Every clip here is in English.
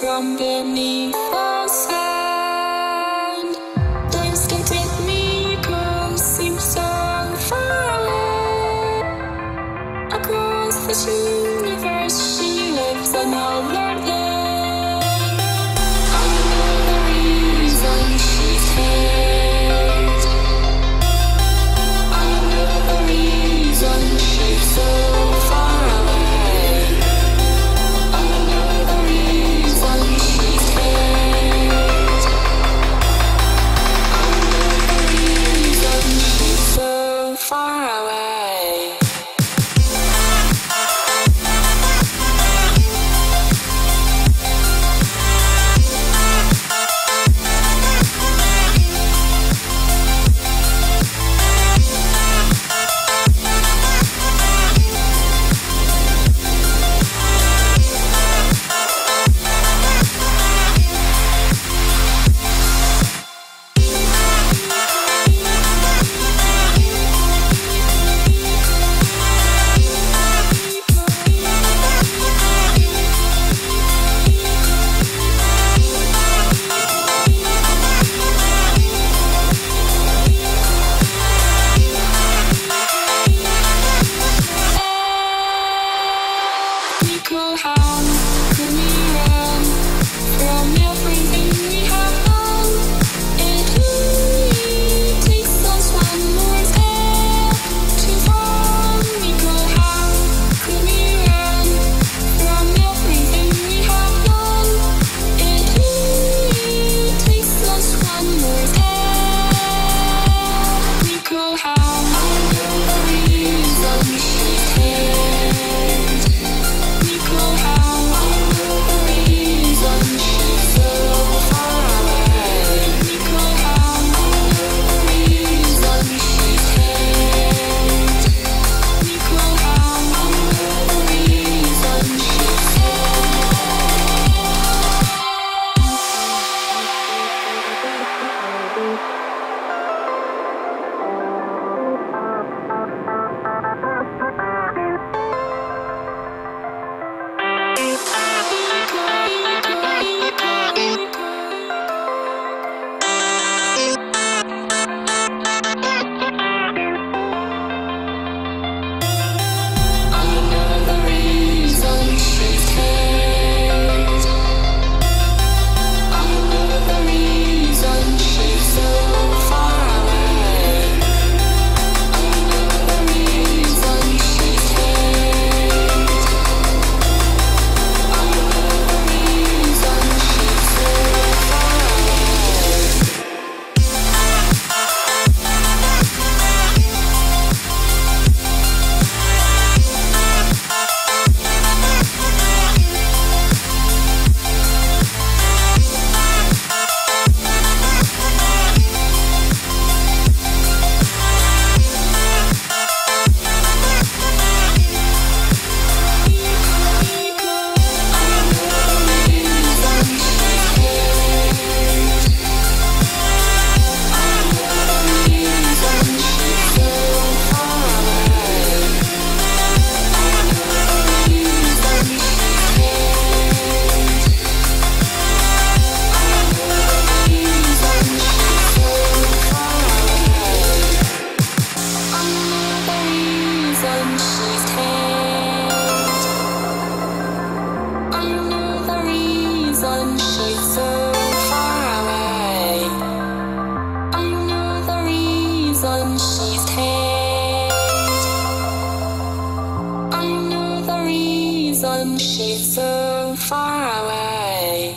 From beneath the sand, dreams can take me across, seem so far away. Across this universe, she lives another day. I know the reason she stays. I know the reason she's so far away. I know the reason she stays. I know the reason she's so far away. reason she's so far away. I know the reason she's hate. I know the reason she's so far away.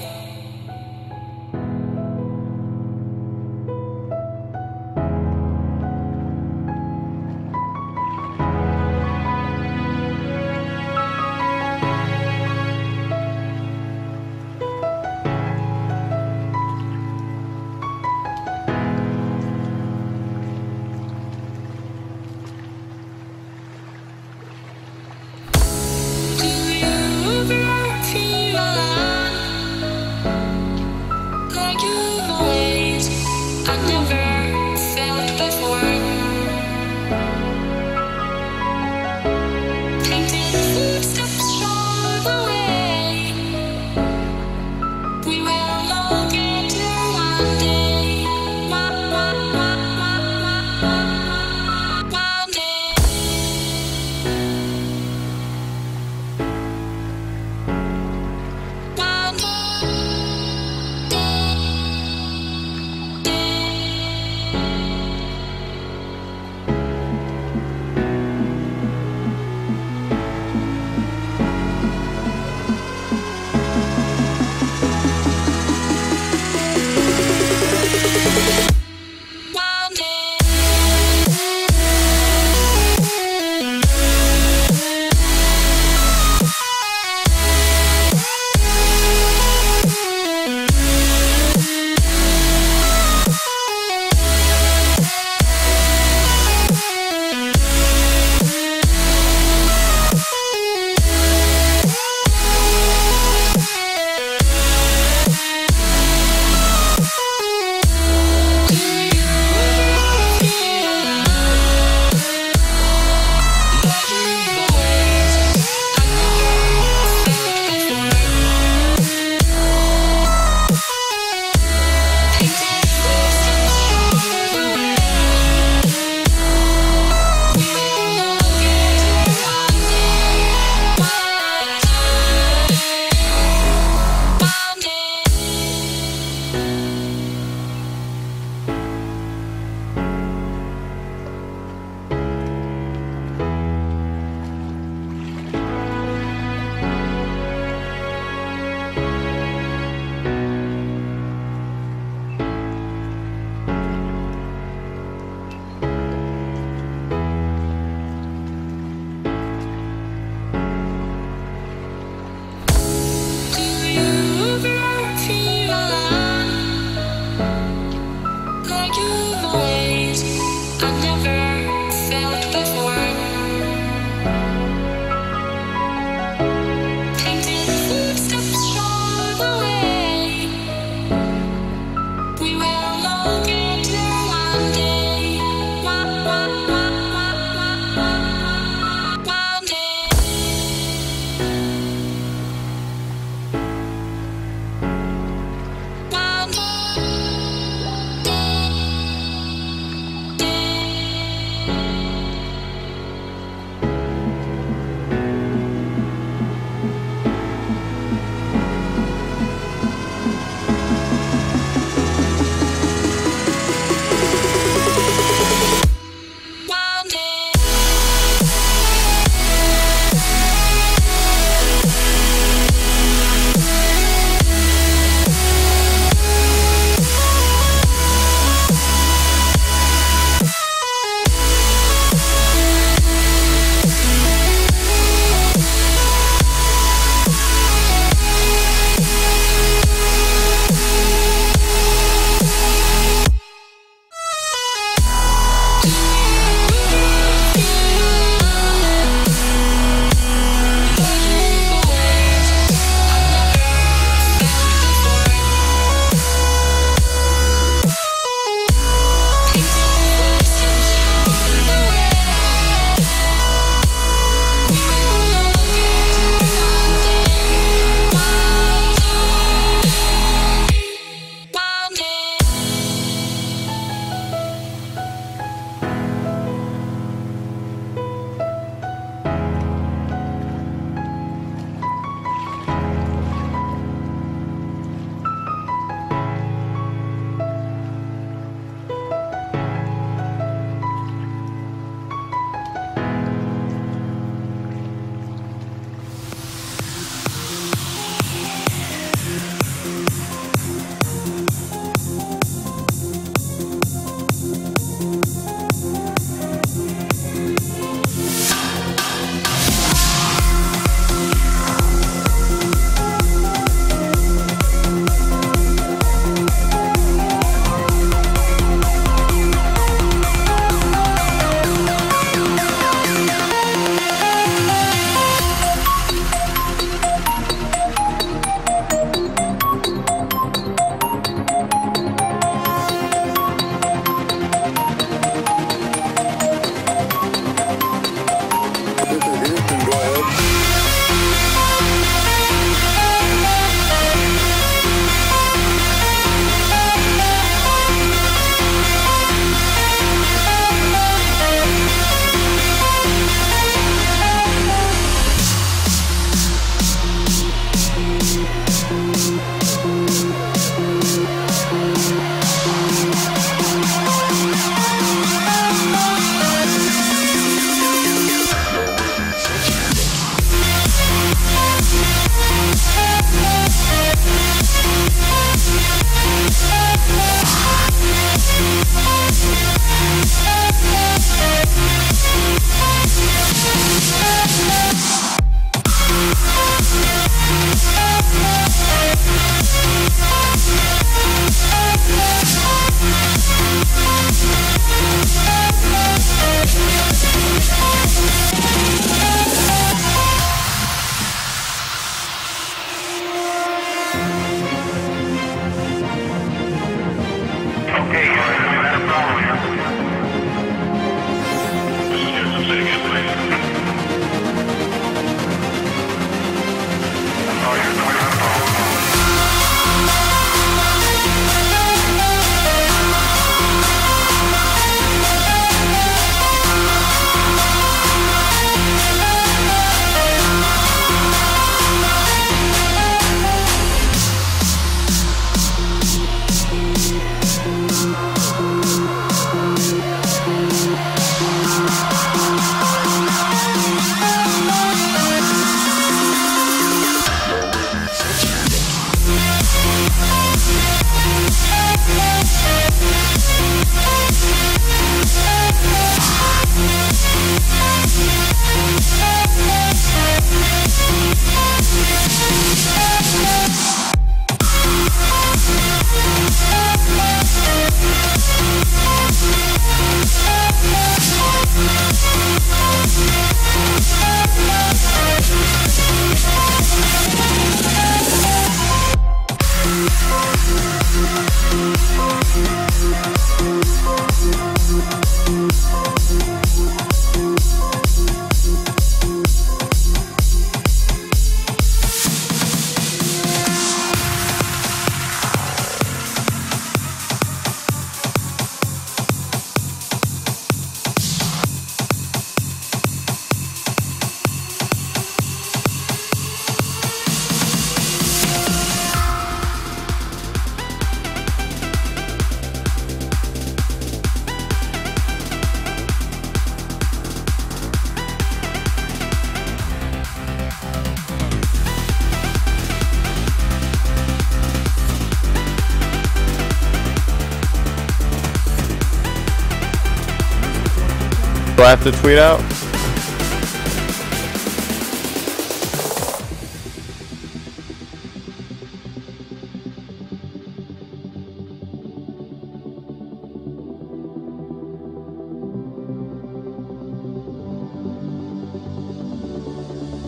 Do I have to tweet out?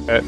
Okay.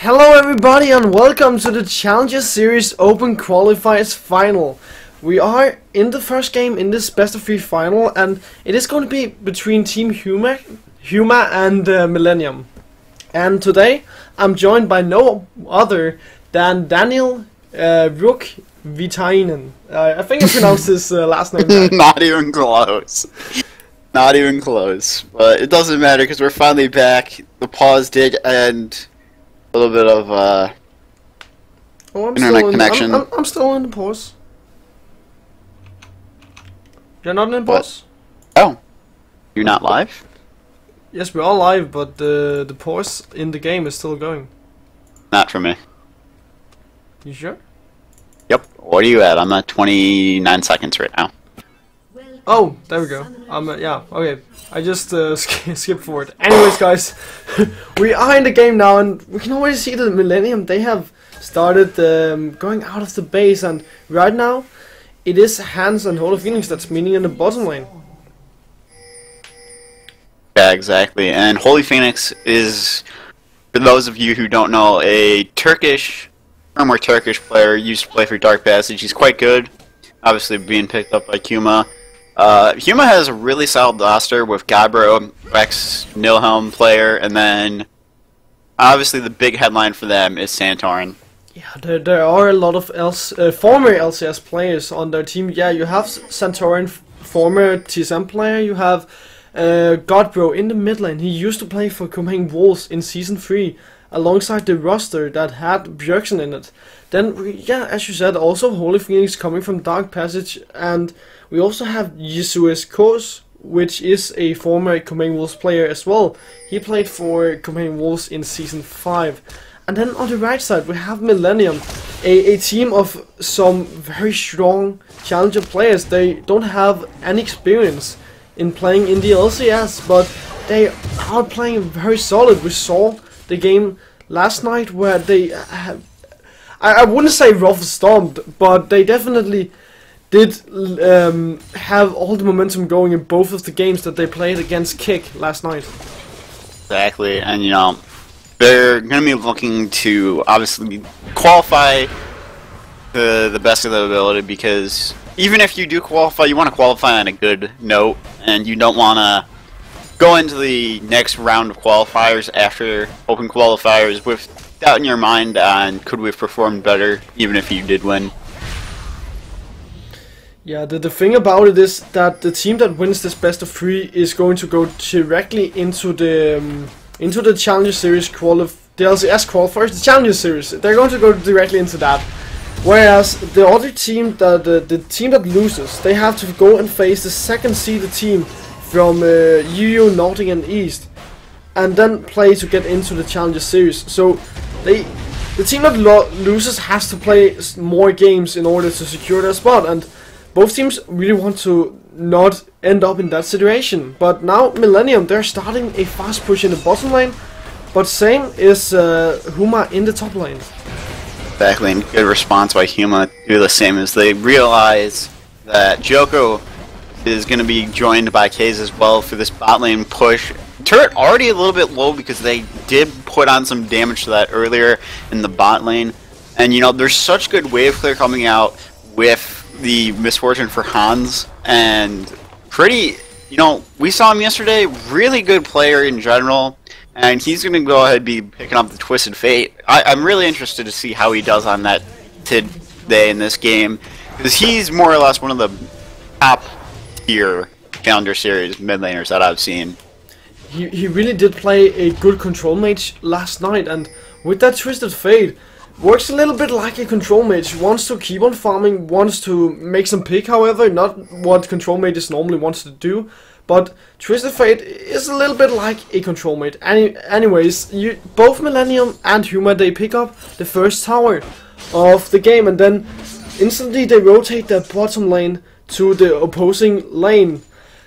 Hello everybody and welcome to the Challenger Series Open Qualifiers Final. We are in the first game in this best of 3 final, and it is going to be between Team Huma and Millennium. And today I'm joined by no other than Daniel Rook Vitainen. I think I pronounced his last name right. Not even close. Not even close. But it doesn't matter because we're finally back. The pause did end. A little bit of internet connection. I'm still in the pause. You're not in the pause? Oh, you're not live? Yes, we're all live, but the pause in the game is still going. Not for me. You sure? Yep. What are you at? I'm at 29 seconds right now. Oh, there we go. Yeah, okay. I just skipped forward. Anyways, guys, we are in the game now, and we can already see that Millennium, they have started going out of the base, and right now it is Hans and Holy Phoenix that's meeting in the bottom lane. Yeah, exactly. And Holy Phoenix is, for those of you who don't know, a former Turkish player, used to play for Dark Passage. He's quite good, obviously being picked up by Kuma. Huma has a really solid roster with Gabbro, ex-Nilhelm player, and then obviously the big headline for them is Santorin. Yeah, there are a lot of former LCS players on their team. Yeah, you have Santorin, former TSM player. You have Godbro in the mid lane. He used to play for Copenhagen Wolves in Season 3, alongside the roster that had Bjergsen in it. Then, yeah, as you said, also Holy Phoenix coming from Dark Passage, and we also have Jesus Kos, which is a former Copenhagen Wolves player as well. He played for Copenhagen Wolves in Season 5. And then on the right side we have Millennium, a team of some very strong challenger players. They don't have any experience in playing in the LCS, but they are playing very solid. We saw the game last night where they I wouldn't say rough stomped, but they definitely did have all the momentum going in both of the games that they played against Kick last night. Exactly, and you know, they're going to be looking to obviously qualify to the best of their ability, because even if you do qualify, you want to qualify on a good note, and you don't want to go into the next round of qualifiers after open qualifiers with doubt in your mind on could we have performed better even if you did win. Yeah, the thing about it is that the team that wins this best of 3 is going to go directly into the Challenger Series the LCS qualifiers, the Challenger Series. They're going to go directly into that. Whereas the other team, the team that loses, they have to go and face the second seeded team from UU, Nottingham East, and then play to get into the Challenger Series. So the team that loses has to play more games in order to secure their spot, and both teams really want to not end up in that situation. But now Millennium, they're starting a fast push in the bottom lane, but same is Huma in the top lane. Exactly, and good response by Huma to do the same as they realize that Joko is going to be joined by Kaze as well for this bot lane push. Turret already a little bit low because they did put on some damage to that earlier in the bot lane. And you know, there's such good wave clear coming out with the misfortune for Hans, and pretty, you know, we saw him yesterday, really good player in general, and he's going to go ahead and be picking up the Twisted Fate. I'm really interested to see how he does on that today in this game, because he's more or less one of the top tier Challenger Series mid laners that I've seen. He really did play a good control mage last night, and with that Twisted Fate, works a little bit like a control mage. Wants to keep on farming, wants to make some pick, however, not what control mages normally wants to do. But Twisted Fate is a little bit like a control mage. Anyways, both Millennium and Huma, they pick up the first tower of the game, and then instantly they rotate their bottom lane to the opposing lane.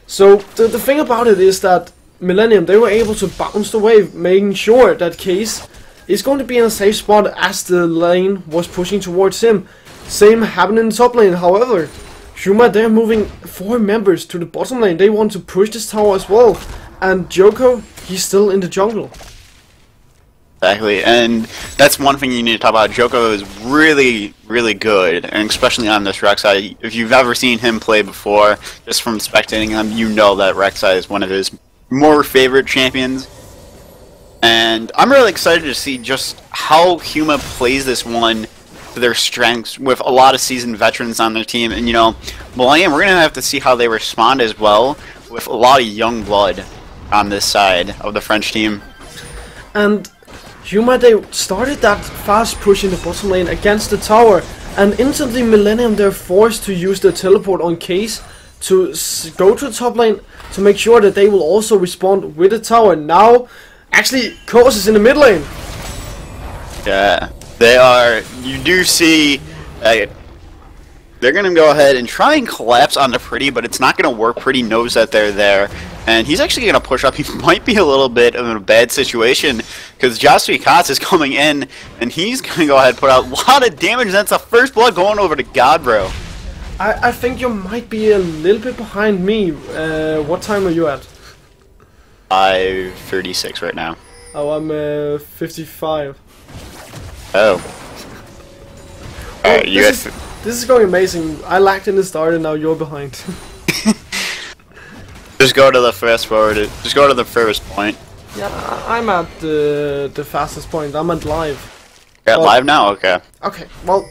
So the thing about it is that Millennium, they were able to bounce the wave, making sure that Kaze is going to be in a safe spot as the lane was pushing towards him. Same happened in the top lane, however. Huma, they're moving 4 members to the bottom lane. They want to push this tower as well. And Joko, he's still in the jungle. Exactly, and that's one thing you need to talk about. Joko is really, really good, and especially on this Rek'Sai. If you've ever seen him play before, just from spectating him, you know that Rek'Sai is one of his more favorite champions. And I'm really excited to see just how Huma plays this one to their strengths with a lot of seasoned veterans on their team. And you know, Millennium, we're going to have to see how they respond as well with a lot of young blood on this side of the French team. And Huma, they started that fast push in the bottom lane against the tower, and instantly Millennium, they're forced to use the teleport on Kaze to go to the top lane to make sure that they will also respond with the tower. Now, actually, Kos is in the mid lane. Yeah, they are. You do see they're going to go ahead and try and collapse onto Pretty, but it's not going to work. Pretty knows that they're there, and he's actually going to push up. He might be a little bit of a bad situation because Jasui Katz is coming in, and he's going to go ahead and put out a lot of damage. That's a first blood going over to Godbro. I think you might be a little bit behind me. What time are you at? 5:36 right now. Oh, I'm 55. Oh. Alright, this is going amazing. I lagged in the start and now you're behind. Just go to the fast forward. Just go to the furthest point. Yeah, I'm at the fastest point. I'm at live. Got live now? Okay. Okay, well,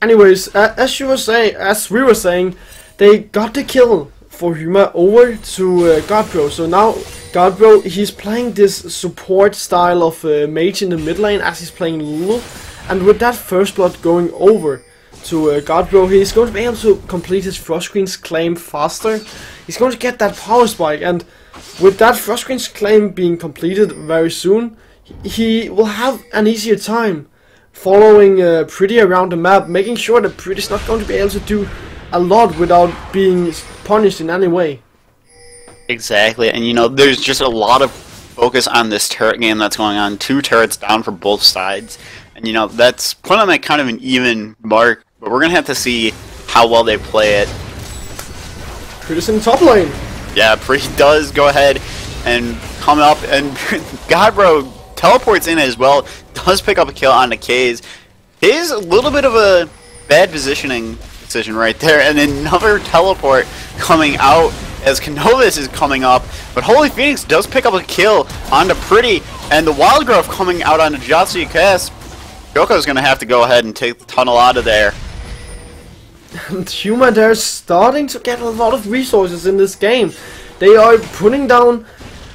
anyways, as we were saying, they got the kill for Huma over to Godbro. So now Godbro, he's playing this support style of mage in the mid lane as he's playing Lulu, and with that first blood going over to Godbro, he's going to be able to complete his Frost Queen's claim faster. He's going to get that power spike, and with that Frost Queen's claim being completed very soon, he will have an easier time following Pretty around the map, making sure that Pretty's not going to be able to do a lot without being punished in any way. Exactly, and you know, there's just a lot of focus on this turret game that's going on. 2 turrets down for both sides, and you know, that's putting them at kind of an even mark, but we're gonna have to see how well they play it. Pretty's in the top lane. Yeah, Pretty does go ahead and come up, and Godbro teleports in as well, does pick up a kill on the K's. Is a little bit of a bad positioning decision right there, and another teleport coming out as Canovis is coming up, but Holy Phoenix does pick up a kill onto Pretty, and the Wild Growth coming out onto Jatsu Cass. Joko's gonna have to go ahead and take the tunnel out of there. And Huma, they're starting to get a lot of resources in this game. They are putting down,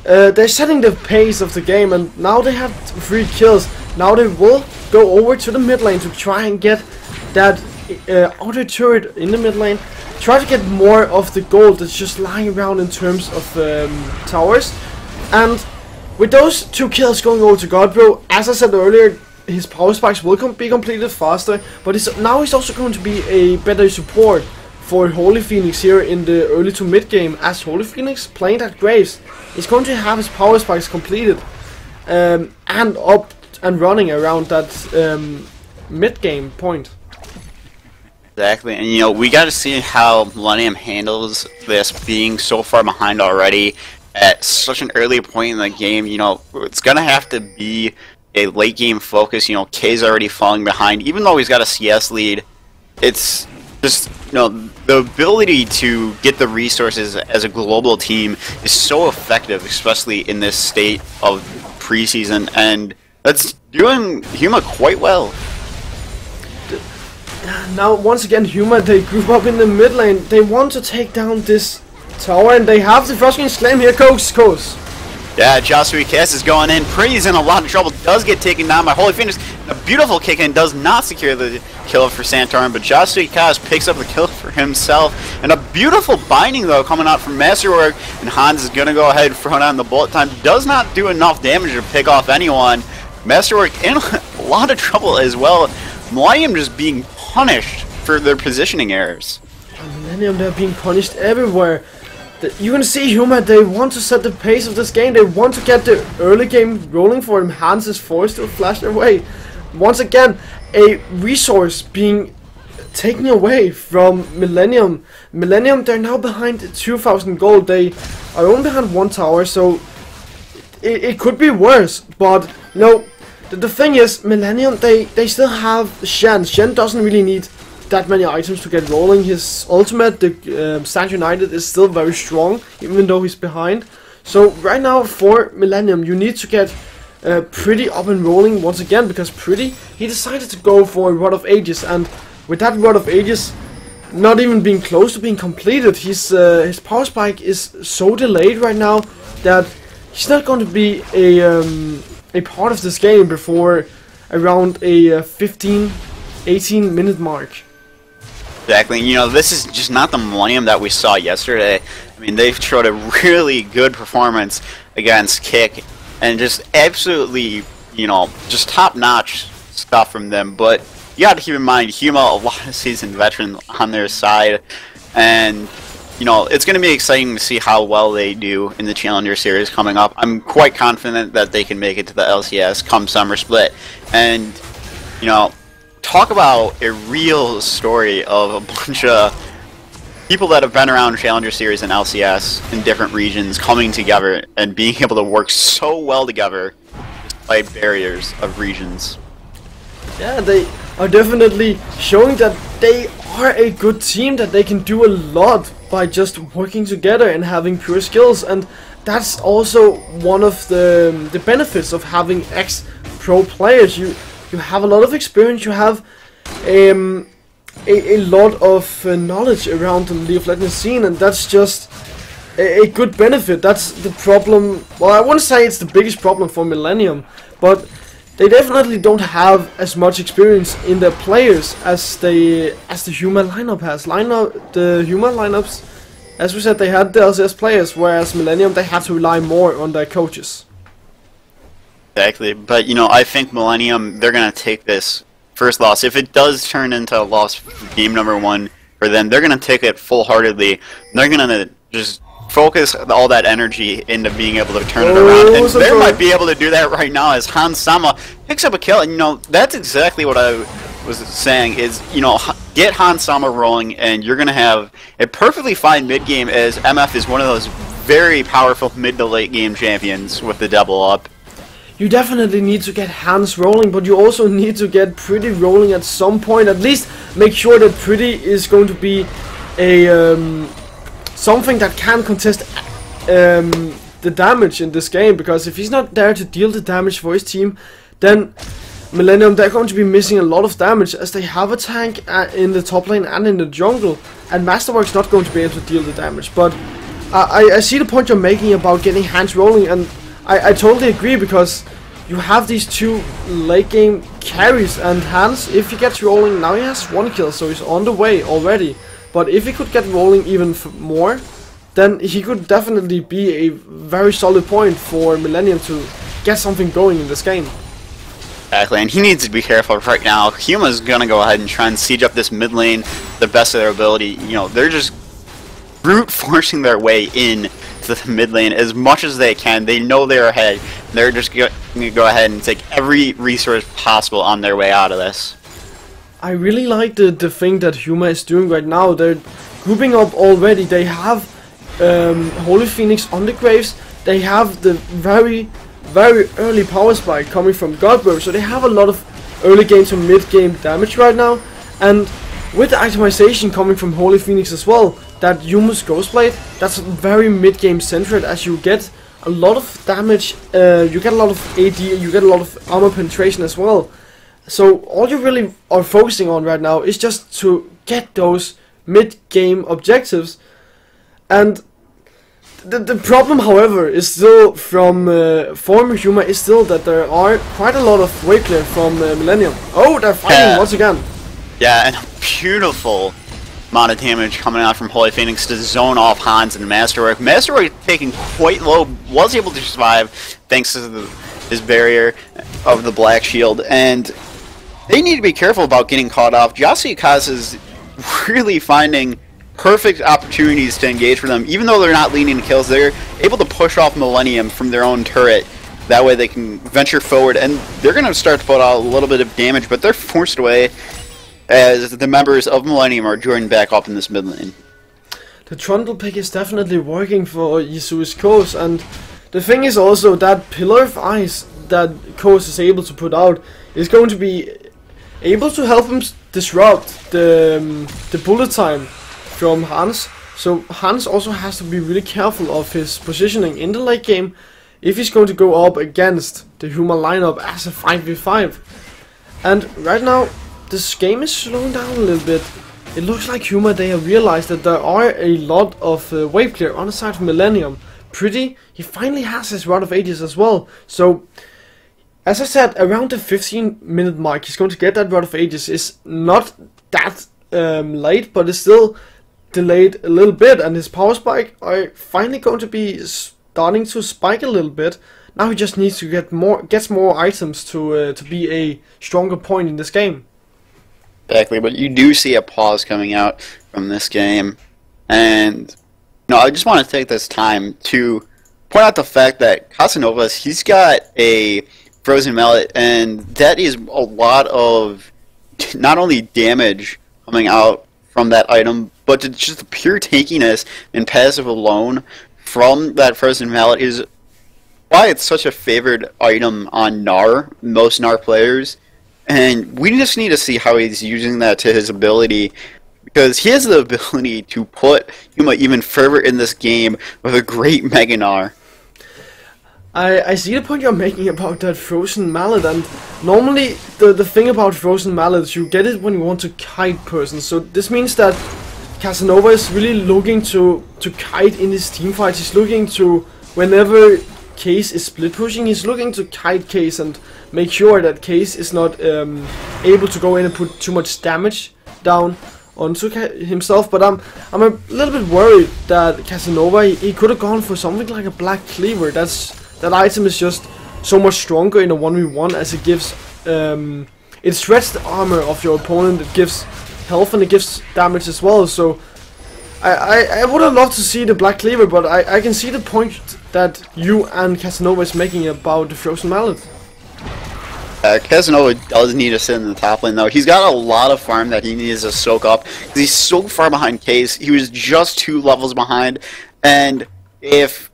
they're setting the pace of the game, and now they have 3 kills. Now they will go over to the mid lane to try and get that outer turret in the mid lane. Try to get more of the gold that's just lying around in terms of towers. And with those 2 kills going over to Godbro, as I said earlier, his power spikes will be completed faster, but now he's also going to be a better support for Holy Phoenix here in the early to mid game, as Holy Phoenix playing that Graves is going to have his power spikes completed and up and running around that mid game point. Exactly, and you know, we got to see how Millennium handles this being so far behind already at such an early point in the game. You know, it's gonna have to be a late game focus. You know, K's already falling behind, even though he's got a CS lead. It's just, you know, the ability to get the resources as a global team is so effective, especially in this state of preseason, and that's doing Huma quite well. Now, once again, Huma, they group up in the mid lane. They want to take down this tower, and they have the Frost King's claim here. Coast. Yeah, Jatsu Cass is going in. Pretty's in a lot of trouble. Does get taken down by Holy Phoenix. A beautiful kick in. Does not secure the kill for Santorin, but Jatsu Cass picks up the kill for himself. And a beautiful binding, though, coming out from Masterwork. And Hans is going to go ahead and throw down the bullet time. Does not do enough damage to pick off anyone. Masterwork in a lot of trouble as well. Millennium just being punished for their positioning errors. Millennium, they're being punished everywhere. You can see Huma, they want to set the pace of this game. They want to get the early game rolling for them. Hans is forced to flash their way. Once again, a resource being taken away from Millennium. Millennium, they're now behind 2,000 gold. They are only behind 1 tower, so it could be worse. But no, the thing is, Millennium, they still have Shen. Shen doesn't really need that many items to get rolling. His ultimate, the Stand United, is still very strong, even though he's behind. So right now for Millennium, you need to get Pretty up and rolling once again, because Pretty, he decided to go for Rod of Ages, and with that Rod of Ages not even being close to being completed, his power spike is so delayed right now that he's not going to be a part of this game before around a 15-18 minute mark. Exactly, you know, this is just not the Millennium that we saw yesterday. I mean, they've showed a really good performance against Kick, and just absolutely, you know, just top-notch stuff from them. But you got to keep in mind, Huma, a lot of seasoned veterans on their side, and you know, it's going to be exciting to see how well they do in the Challenger Series coming up. I'm quite confident that they can make it to the LCS come summer split, and you know, talk about a real story of a bunch of people that have been around Challenger Series and LCS in different regions coming together and being able to work so well together despite barriers of regions. Yeah, they are definitely showing that they are a good team, that they can do a lot by just working together and having pure skills, and that's also one of the benefits of having ex-pro players. You have a lot of experience. You have a lot of knowledge around the League of Legends scene, and that's just a good benefit. That's the problem. Well, I wouldn't say it's the biggest problem for Millennium, but they definitely don't have as much experience in their players as the Human lineup has. The Human lineups, as we said, they had the LCS players, whereas Millennium, they have to rely more on their coaches. Exactly, but you know, I think Millennium, they're gonna take this first loss. If it does turn into a loss for game number 1 for them, they're gonna take it full-heartedly. They're gonna just focus all that energy into being able to turn it around, and they might be able to do that right now as Hans Sama picks up a kill. And you know, that's exactly what I was saying. Is, you know, get Hans Sama rolling, and you're gonna have a perfectly fine mid game, as MF is one of those very powerful mid to late game champions with the double up. You definitely need to get Hans rolling, but you also need to get Pretty rolling at some point. At least make sure that Pretty is going to be a something that can contest the damage in this game, because if he's not there to deal the damage for his team, then Millennium, they're going to be missing a lot of damage, as they have a tank in the top lane and in the jungle, and Masterwork's not going to be able to deal the damage. But I see the point you're making about getting Hans rolling, and I totally agree, because you have these two late game carries, and Hans, if he gets rolling, now he has 1 kill, so he's on the way already. But if he could get rolling even more, then he could definitely be a very solid point for Millennium to get something going in this game. Exactly, and he needs to be careful right now. Huma's gonna go ahead and try and siege up this mid lane the best of their ability. You know, they're just brute forcing their way in to the mid lane as much as they can. They know they're ahead. They're just going to go ahead and take every resource possible on their way out of this. I really like the thing that Huma is doing right now. They're grouping up already. They have Holy Phoenix on the Graves. They have the very early power spike coming from Godbro. So they have a lot of early game to mid game damage right now. And with the itemization coming from Holy Phoenix as well, that Humus Ghostblade, that's very mid game centered, as you get a lot of damage, you get a lot of AD, you get a lot of armor penetration as well. So all you really are focusing on right now is just to get those mid-game objectives. And the problem, however, is still from former Huma, is still that there are quite a lot of wave clear from Millennium. Oh, they're fighting once again. Yeah, and a beautiful amount of damage coming out from Holy Phoenix to zone off Hans and Masterwork. Masterwork taking quite low, was able to survive thanks to his barrier of the Black Shield, and they need to be careful about getting caught off. Jasikas is really finding perfect opportunities to engage for them. Even though they're not leading to kills, they're able to push off Millennium from their own turret. That way they can venture forward, and they're going to start to put out a little bit of damage, but they're forced away as the members of Millennium are joining back up in this mid lane. The Trundle pick is definitely working for Yasuo's Kos, and the thing is also that Pillar of Ice that Kos is able to put out is going to be able to help him disrupt the bullet time from Hans. So Hans also has to be really careful of his positioning in the late game if he's going to go up against the Huma lineup as a 5v5. And right now this game is slowing down a little bit. It looks like Huma, they have realized that there are a lot of wave clear on the side of Millennium. Pretty, he finally has his Rod of Ages as well. So, as I said, around the 15-minute mark, he's going to get that Rod of Ages. It's not that late, but it's still delayed a little bit. And his power spike are finally going to be starting to spike a little bit. Now he just needs to get more items to be a stronger point in this game. Exactly, but you do see a pause coming out from this game, and I just want to take this time to point out the fact that Casanovas, he's got a Frozen Mallet, and that is a lot of not only damage coming out from that item, but just the pure tankiness and passive alone from that Frozen Mallet is why it's such a favored item on Gnar, most Gnar players. And we just need to see how he's using that to his ability, because he has the ability to put Huma even further in this game with a great Mega Gnar. I see the point you're making about that frozen mallet, and normally the thing about frozen mallets, you get it when you want to kite person. So this means that Casanova is really looking to kite in his team fights. He's looking to, whenever Case is split pushing, he's looking to kite Case and make sure that Case is not able to go in and put too much damage down onto himself. But I'm a little bit worried that Casanova, he could have gone for something like a Black Cleaver. That item is just so much stronger in a 1v1, as it gives it shreds the armor of your opponent, it gives health and it gives damage as well. So I would have loved to see the Black Cleaver, but I can see the point that you and Casanova is making about the Frozen Mallet. Casanova does need to sit in the top lane though. He's got a lot of farm that he needs to soak up, because he's so far behind Case. He was just 2 levels behind, and if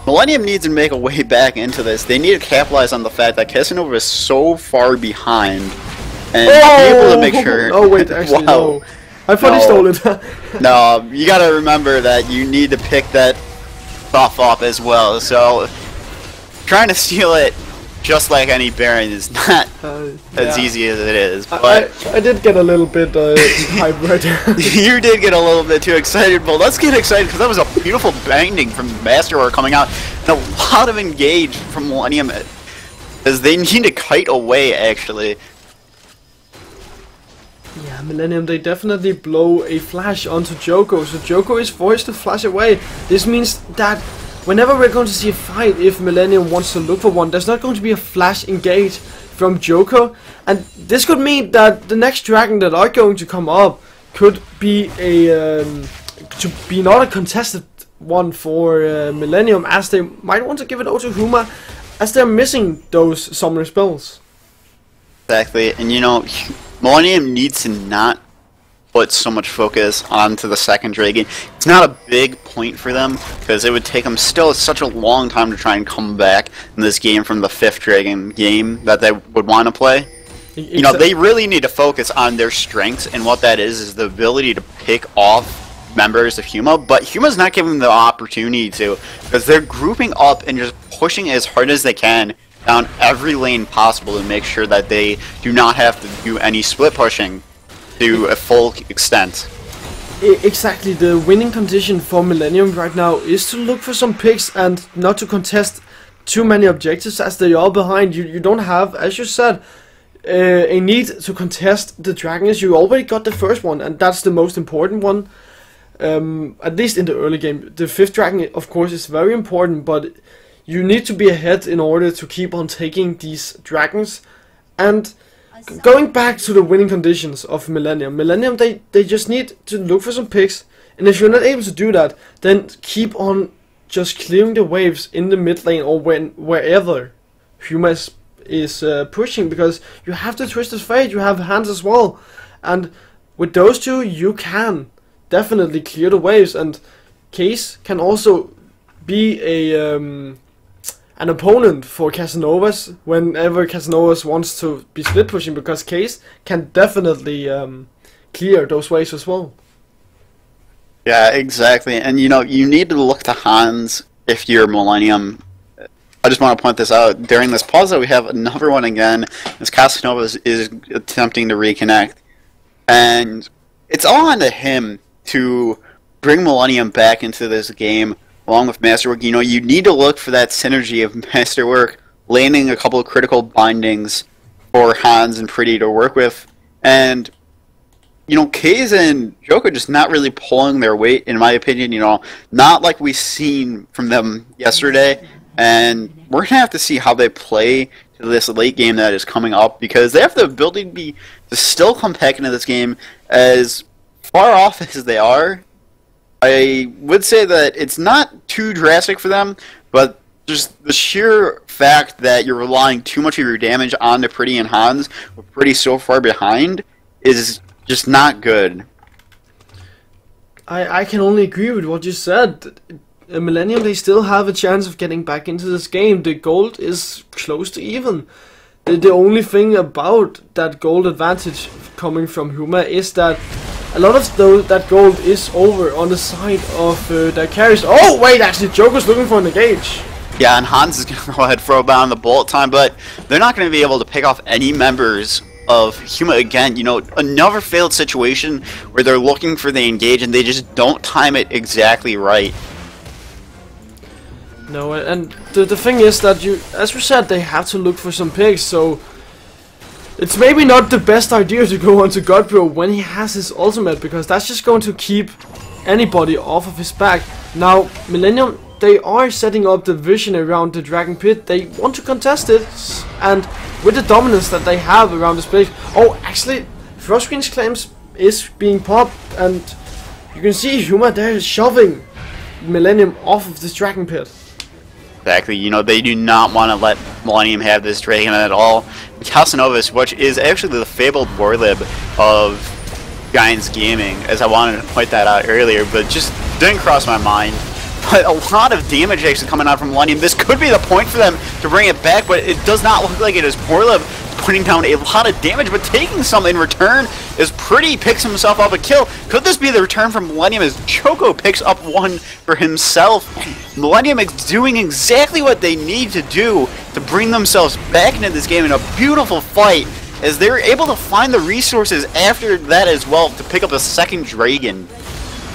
Millennium needs to make a way back into this, they need to capitalize on the fact that Casanova is so far behind and be able to make sure... Oh wait, actually wow. no. I thought he stole it. No, you gotta remember that you need to pick that buff up as well, so trying to steal it just like any Baron is not as easy as it is. But I did get a little bit hyped right there. You did get a little bit too excited, but let's get excited because that was a beautiful banging from Masterwork coming out, and a lot of engage from Millennium, as they need to kite away actually. Yeah, Millennium, they definitely blow a flash onto Joko, so Joko is forced to flash away. This means that whenever we're going to see a fight, if Millennium wants to look for one, there's not going to be a flash engage from Joko, and this could mean that the next dragon that are going to come up could be not a contested one for Millennium, as they might want to give it over to Huma, as they're missing those summoner spells. Exactly, and you know, Millennium needs to not put so much focus onto the second dragon. It's not a big point for them, because it would take them still such a long time to try and come back in this game from the 5th dragon game that they would want to play. You know, they really need to focus on their strengths, and what that is the ability to pick off members of Huma, but Huma's not giving them the opportunity to, because they're grouping up and just pushing as hard as they can down every lane possible to make sure that they do not have to do any split pushing to a full extent. Exactly, the winning condition for Millennium right now is to look for some picks and not to contest too many objectives, as they are behind. You don't have, as you said, a need to contest the dragons. You already got the first one, and that's the most important one, at least in the early game. The 5th dragon, of course, is very important, but you need to be ahead in order to keep on taking these dragons. And going back to the winning conditions of Millennium, they just need to look for some picks, and if you're not able to do that, then keep on just clearing the waves in the mid lane or wherever Huma is pushing, because you have the Twisted Fate, you have hands as well, and with those two you can definitely clear the waves, and Case can also be an opponent for Casanova's whenever Casanova's wants to be split pushing, because Case can definitely clear those waves as well. Yeah, exactly, and you know, you need to look to Hans if you're Millennium. I just want to point this out. During this pause that we have another one again, as Casanova is attempting to reconnect, and it's all on to him to bring Millennium back into this game along with Masterwork. You know, you need to look for that synergy of Masterwork landing a couple of critical bindings for Hans and Pretty to work with, and you know, Kaze and Joko just not really pulling their weight, in my opinion. You know, not like we've seen from them yesterday, and we're gonna have to see how they play to this late game that is coming up, because they have the ability to still come back into this game. As far off as they are, I would say that it's not too drastic for them, but just the sheer fact that you're relying too much of your damage on the Pretty and Hans, with Pretty so far behind, is just not good. I can only agree with what you said. Millennium, they still have a chance of getting back into this game. The gold is close to even. The only thing about that gold advantage coming from Huma is that a lot of that gold is over on the side of their carries. Oh wait, actually Joker's looking for an engage. Yeah, and Hans is going to go ahead and throw down the bullet time, but they're not going to be able to pick off any members of Huma again. You know, another failed situation where they're looking for the engage and they just don't time it exactly right. No, and the thing is that as we said, they have to look for some picks, so it's maybe not the best idea to go onto Godbro when he has his ultimate, because that's just going to keep anybody off of his back. Now, Millennium, they are setting up the vision around the Dragon Pit. They want to contest it, and with the dominance that they have around this place. Oh, actually, Frostgreen's claims is being popped, and you can see Huma there shoving Millennium off of this Dragon Pit. Exactly, you know, they do not want to let Millennium have this dragon at all. Casanovas, which is actually the fabled warlib of Giants Gaming, as I wanted to point that out earlier, but just didn't cross my mind. But a lot of damage actually coming out from Millennium. This could be the point for them to bring it back, but it does not look like it is. Warlib putting down a lot of damage, but taking some in return is Pretty picks himself up a kill. Could this be the return from Millennium as Choco picks up one for himself? Millennium is doing exactly what they need to do to bring themselves back into this game in a beautiful fight, as they're able to find the resources after that as well to pick up a second dragon.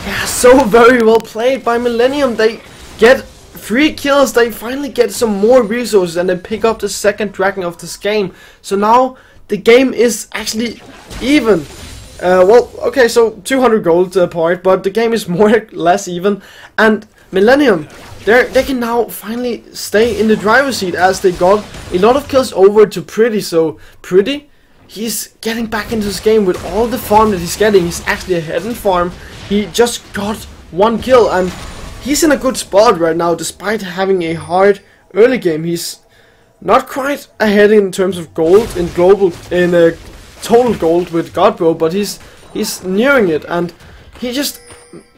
Yeah, so very well played by Millennium. They get 3 kills, they finally get some more resources, and they pick up the second dragon of this game. So now the game is actually even. Well, okay, so 200 gold apart, but the game is more or less even. And Millennium, they can now finally stay in the driver's seat, as they got a lot of kills over to Pretty. So Pretty, he's getting back into this game with all the farm that he's getting. He's actually ahead in farm. He just got 1 kill, and he's in a good spot right now, despite having a hard early game. He's not quite ahead in terms of gold in total gold with Godbro, but he's nearing it, and he just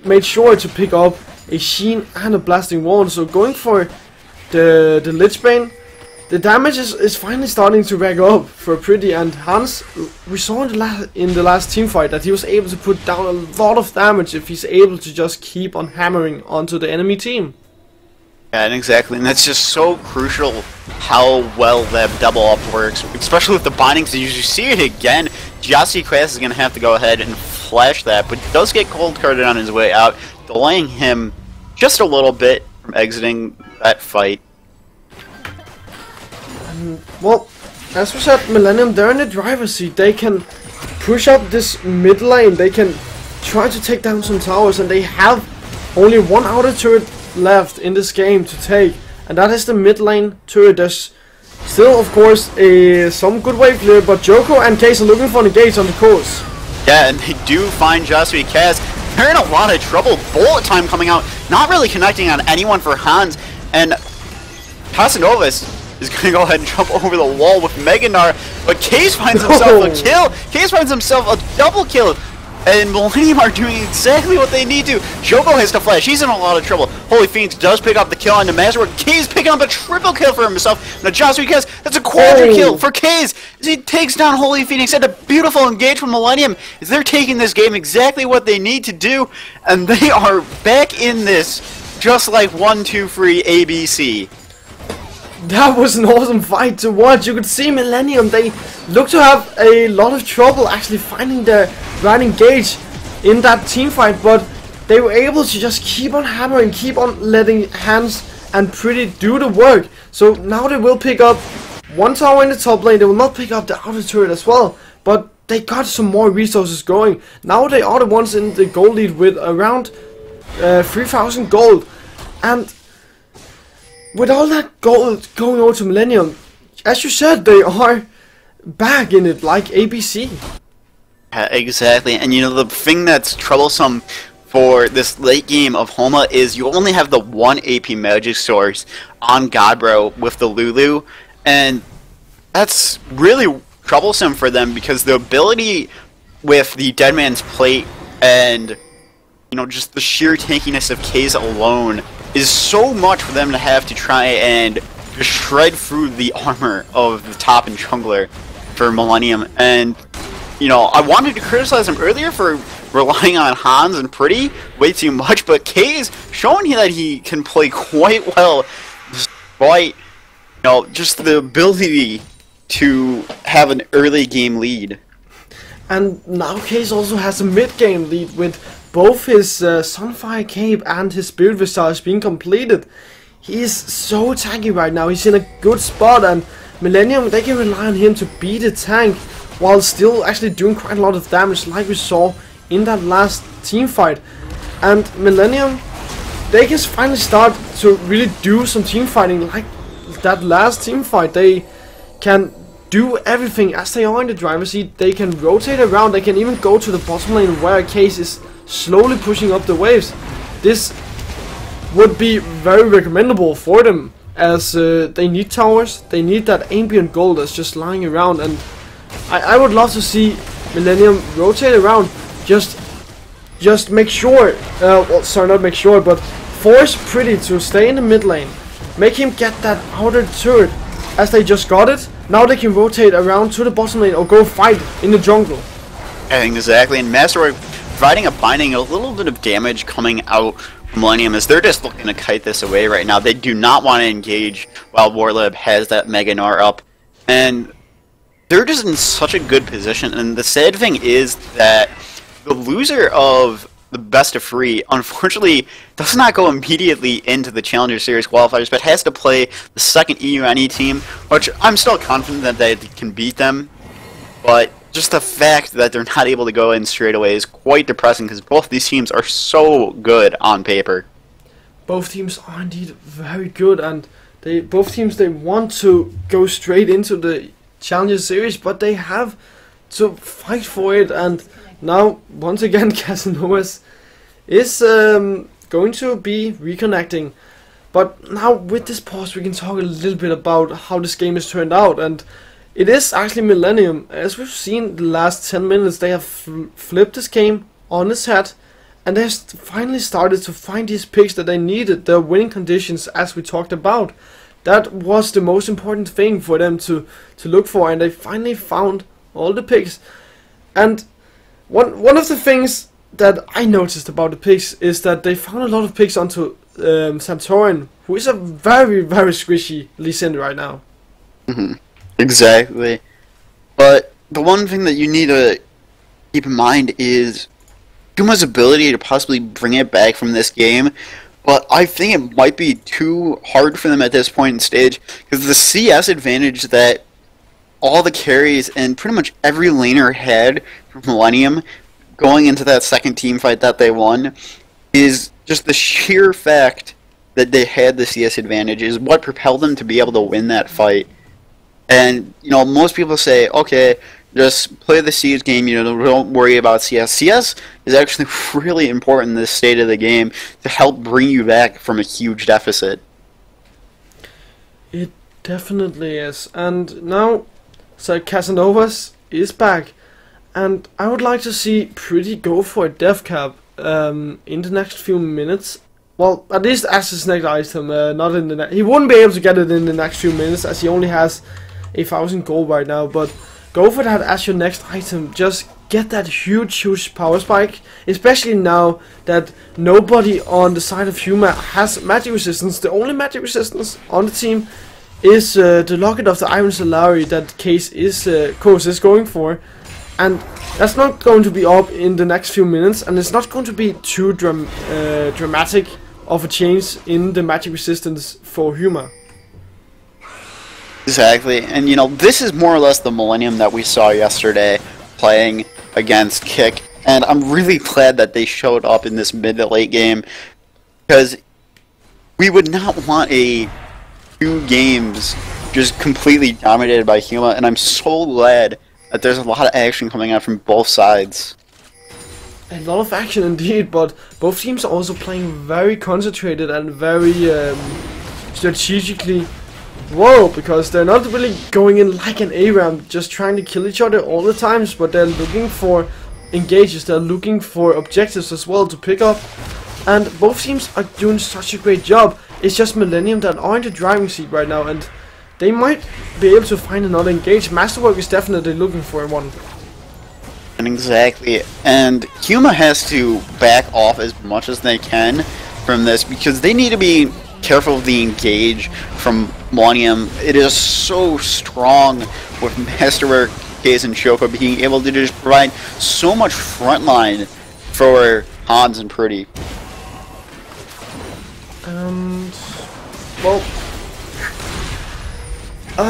made sure to pick up a Sheen and a Blasting Wand. So going for the Lichbane, the damage is finally starting to rack up for Pretty, and Hans, we saw in the last team fight that he was able to put down a lot of damage if he's able to just keep on hammering onto the enemy team. Yeah, and exactly, and that's just so crucial how well that double up works, especially with the bindings. As you see it again, Jossie Class is going to have to go ahead and flash that, but he does get cold carded on his way out, delaying him just a little bit from exiting that fight. Well, as we said, Millennium, they're in the driver's seat. They can push up this mid lane, they can try to take down some towers, and they have only 1 outer turret left in this game to take, and that is the mid lane turret. There's still, of course, some good wave clear, but Joko and Case are looking for the gates on the course. Yeah, and they do find Jossie Kaz. They're in a lot of trouble. Bullet time coming out, not really connecting on anyone for Hans, and Casanovas is going to go ahead and jump over the wall with Meganar, but Case finds himself a kill. Case finds himself a double kill, and Millennium are doing exactly what they need to. Joko has to flash. He's in a lot of trouble. Holy Phoenix does pick up the kill on the Master. Case picking up a triple kill for himself. Now Jossie Kaz, that's a quadra kill for Case as he takes down Holy Phoenix. And a beautiful engage from Millennium as they're taking this game exactly what they need to do, and they are back in this just like 1, 2, 3 ABC. That was an awesome fight to watch. You could see Millennium, they look to have a lot of trouble actually finding the right engage in that team fight, but they were able to just keep on hammering, keep on letting Hans and Pretty do the work. So now they will pick up 1 tower in the top lane. They will not pick up the outer turret as well, but they got some more resources going. Now they are the ones in the gold lead with around 3,000 gold, and with all that gold going over to Millennium, as you said, they are back in it like ABC. Exactly, and you know, the thing that's troublesome for this late game of Homa is you only have the 1 AP magic source on Godbro with the Lulu, and that's really troublesome for them because the ability with the Dead Man's Plate and, you know, just the sheer tankiness of K's alone is so much for them to have to try and just shred through the armor of the top and jungler for Millennium. And, you know, I wanted to criticize him earlier for relying on Hans and Pretty way too much, but K is showing that he can play quite well despite just the ability to have an early game lead. And now Case also has a mid-game lead with both his Sunfire Cape and his Spirit Visage being completed. He is so tanky right now, he's in a good spot, and Millennium, they can rely on him to beat the tank while still actually doing quite a lot of damage like we saw in that last team fight. And Millennium, they can finally start to really do some team fighting like that last team fight. They can do everything as they are in the driver's seat. They can rotate around, they can even go to the bottom lane where Case is slowly pushing up the waves. This would be very recommendable for them, as they need towers, they need that ambient gold that's just lying around, and I would love to see Millennium rotate around, just make sure, well, sorry, not make sure, but force Pretty to stay in the mid lane, make him get that outer turret, as they just got it. Now they can rotate around to the bottom lane or go fight in the jungle. I think exactly, and Masterwork providing a binding, a little bit of damage coming out from Millennium as they're just looking to kite this away right now. They do not want to engage while Warlib has that Mega Gnar up, and they're just in such a good position. And the sad thing is that the loser of the best of 3 unfortunately does not go immediately into the Challenger Series qualifiers, but has to play the second EUNE team, which I'm still confident that they can beat them, but just the fact that they're not able to go in straight away is quite depressing, because both these teams are so good on paper. Both teams are indeed very good, and both teams, they want to go straight into the Challenger Series, but they have to fight for it. And now, once again, Casanovas is going to be reconnecting. But now, with this pause, we can talk a little bit about how this game has turned out. And it is actually Millennium. As we've seen the last 10 minutes, they have flipped this game on its head. And they have finally started to find these picks that they needed, the winning conditions, as we talked about. That was the most important thing for them to look for, and they finally found all the picks. And one of the things that I noticed about the picks is that they found a lot of picks onto Santorin, who is a very, very squishy Lee Sin right now. Exactly. But the one thing that you need to keep in mind is Kuma's ability to possibly bring it back from this game. But I think it might be too hard for them at this point in stage, because the CS advantage that all the carries and pretty much every laner had from Millennium going into that second team fight that they won is just the sheer fact that they had the CS advantage is what propelled them to be able to win that fight. And, most people say, okay, just play the CS game, don't worry about CS. CS is actually really important in this state of the game to help bring you back from a huge deficit. It definitely is. And now, so Casanovas is back. And I would like to see Pretty go for a death cap in the next few minutes. Well, at least as his next item, not in the he wouldn't be able to get it in the next few minutes, as he only has 1,000 gold right now, but go for that as your next item. Just get that huge power spike, especially now that nobody on the side of Huma has magic resistance. The only magic resistance on the team is the Locket of the Iron Solari that Case is going for, and that's not going to be up in the next few minutes, and it's not going to be too dramatic of a change in the magic resistance for Huma. Exactly, and this is more or less the Millennium that we saw yesterday playing against Kick, and I'm really glad that they showed up in this mid to late game, because we would not want a 2 games just completely dominated by Huma, and I'm so glad that there's a lot of action coming out from both sides. A lot of action indeed, but both teams are also playing very concentrated and very strategically. Whoa, because they're not really going in like an ARAM, just trying to kill each other all the times, but they're looking for engages, they're looking for objectives as well to pick up, and both teams are doing such a great job. It's just Millennium that are in the driving seat right now, and they might be able to find another engage. Masterwork is definitely looking for one. And exactly, and Huma has to back off as much as they can from this, because they need to be careful of the engage from Millennium. It is so strong with Masterwork, Kaze, and Choco being able to just provide so much frontline for Hans and Pretty. And well,